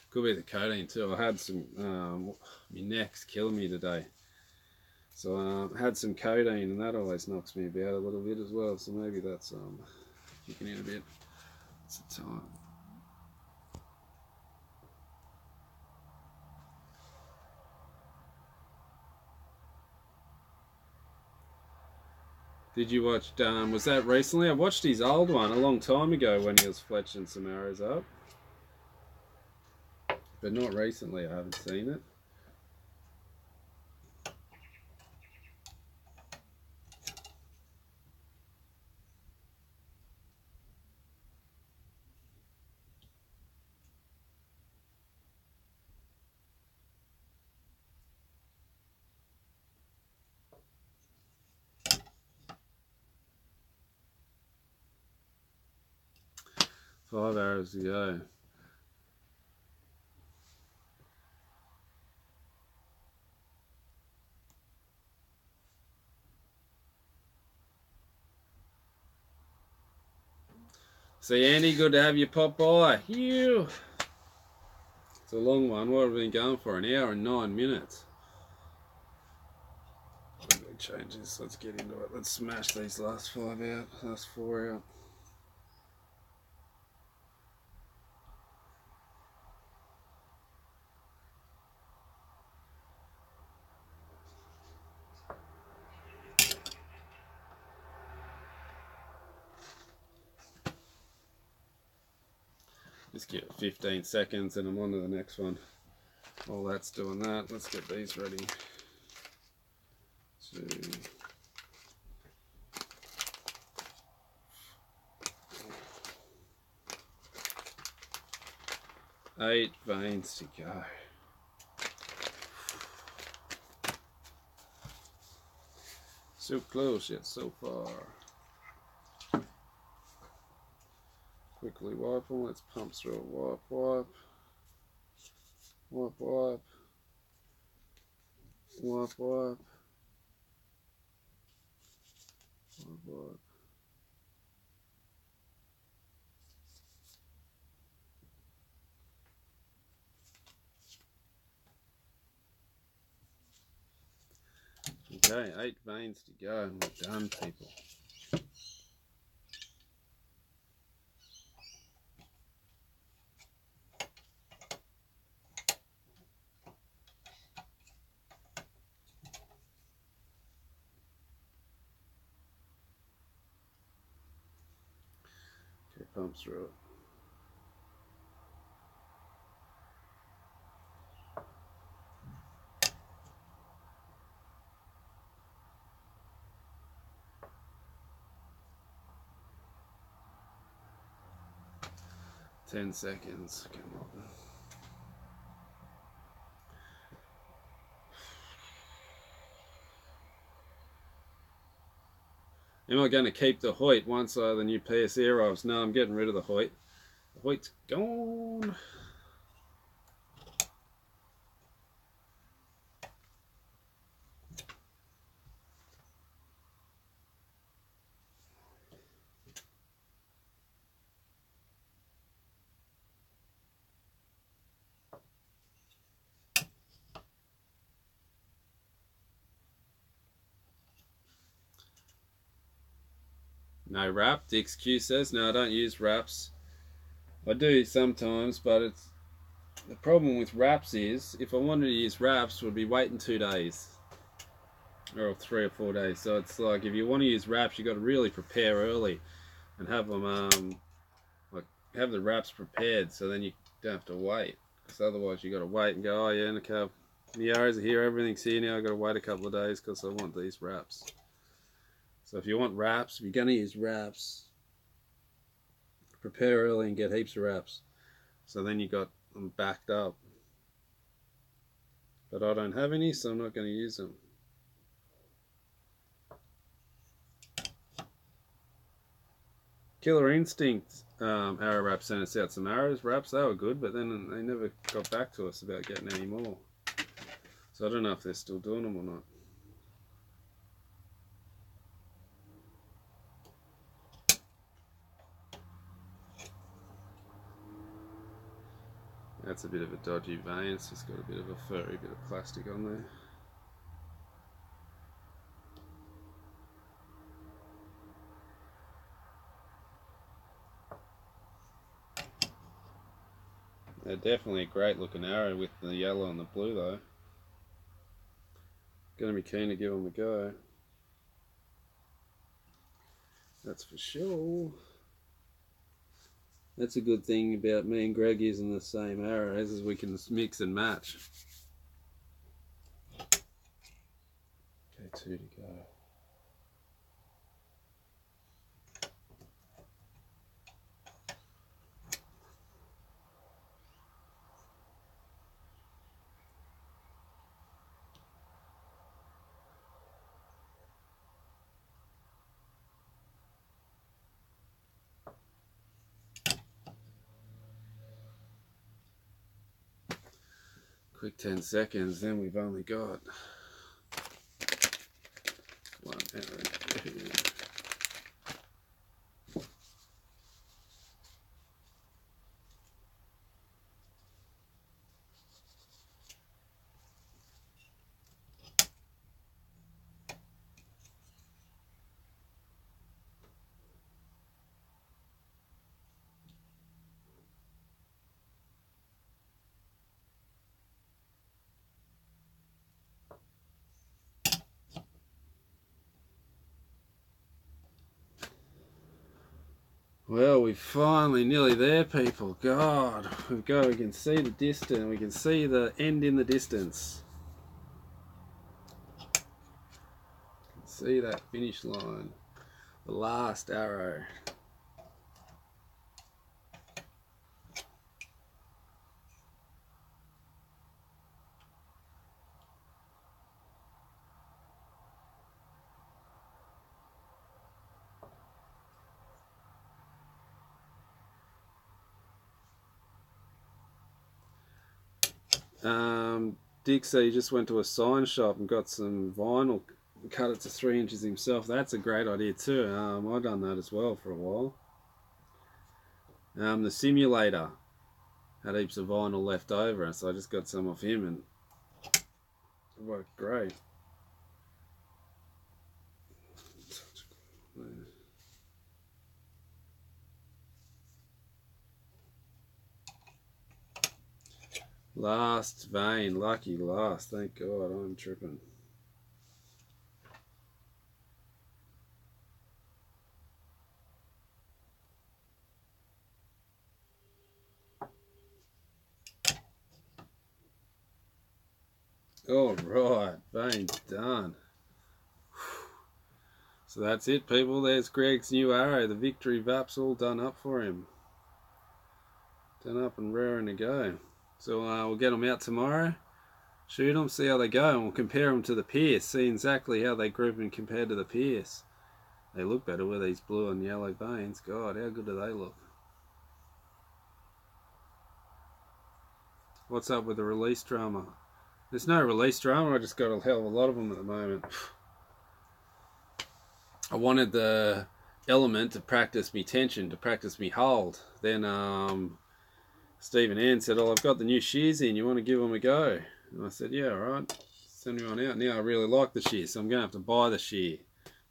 Could be the codeine too. I had some, my neck's killing me today. So I had some codeine, and that always knocks me about a little bit as well. So maybe that's kicking in a bit. It's the time. Did you watch, was that recently? I watched his old one a long time ago when he was fletching some arrows up. But not recently, I haven't seen it. Five arrows to go. See, Andy, good to have you pop by. Phew. It's a long one. What have we been going for? An hour and 9 minutes. Let me change this. Let's get into it. Let's smash these last 5 out. Last 4 out. Just give it 15 seconds and I'm on to the next one. While that's doing that, let's get these ready. 2, 8 veins to go. So close yet so far. Quickly wipe them. Let's pump through a wipe, wipe, wipe, wipe. Wipe, wipe. Wipe, wipe. Okay, 8 veins to go and we're done, people. Okay, pump through it. Ten seconds. Come on. Am I going to keep the Hyot once the new pierce arrives? No, I'm getting rid of the Hyot. The Hyot's gone. No wrap, Dix Q says. No, I don't use wraps. I do sometimes, but it's the problem with wraps is if I wanted to use wraps, would be waiting 2 days or 3 or 4 days. So it's like if you want to use wraps, you got to really prepare early and have them like have the wraps prepared, so then you don't have to wait. Because otherwise you got to wait and go, oh yeah, okay, the arrows are here, everything's here now. I got to wait a couple of days because I want these wraps. So if you want wraps, if you're going to use wraps, prepare early and get heaps of wraps. So then you got them backed up. But I don't have any, so I'm not going to use them. Killer Instinct arrow wrap sent us out some arrows wraps. They were good, but then they never got back to us about getting any more. So I don't know if they're still doing them or not. That's a bit of a dodgy vein. It's just got a bit of a furry bit of plastic on there. They're definitely a great looking arrow with the yellow and the blue though. Gonna be keen to give them a go. That's for sure. That's a good thing about me and Greg using the same arrows, is we can mix and match. Okay, 2 to go. Quick 10 seconds, then we've only got 1 arrow. Well, we're finally nearly there, people. God, we can see the distance, we can see the end in the distance. See that finish line, the last arrow. Dixie just went to a sign shop and got some vinyl, cut it to 3 inches himself. That's a great idea too. I've done that as well for a while. The simulator had heaps of vinyl left over, so I just got some off him and it worked great. Last vein, lucky last, thank God, I'm tripping. Alright, vein done. So that's it, people. There's Greg's new arrow. The victory vap's all done up for him. Done up and raring to go. So we'll get them out tomorrow, shoot them, see how they go, and we'll compare them to the pierce, see exactly how they group and compared to the pierce. They look better with these blue and yellow veins. God, how good do they look? What's up with the release drama? There's no release drama, I just got a hell of a lot of them at the moment. I wanted the element to practice me tension, to practice me hold. Then Stephen Ann said, oh, I've got the new shears in, you want to give them a go? And I said, yeah, alright, send me one out. Now I really like the shear, so I'm going to have to buy the shear.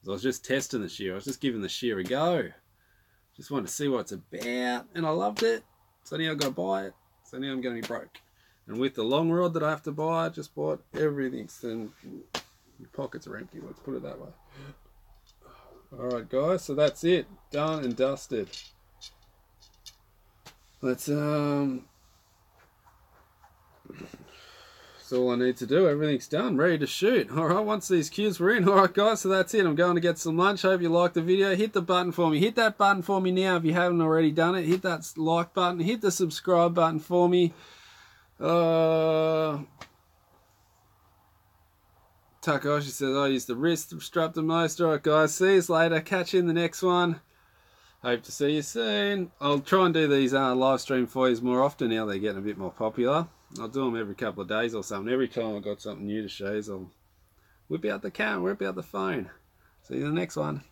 I was just testing the shear, I was just giving the shear a go. Just wanted to see what it's about, and I loved it. So now I've got to buy it, so now I'm going to be broke. And with the long rod that I have to buy, I just bought everything. So your pockets are empty, let's put it that way. Alright guys, so that's it. Done and dusted. Let's that's all I need to do. Everything's done, ready to shoot. Alright, once these cues were in. Alright guys, so that's it. I'm going to get some lunch. Hope you liked the video. Hit the button for me. Hit that button for me now if you haven't already done it. Hit that like button. Hit the subscribe button for me. Takashi says I use the wrist strap the most. Alright guys, see you later. Catch you in the next one. Hope to see you soon. I'll try and do these live stream foils more often now they're getting a bit more popular. I'll do them every couple of days or something. Every time I've got something new to show you, I'll whip out the camera, whip out the phone. See you in the next one.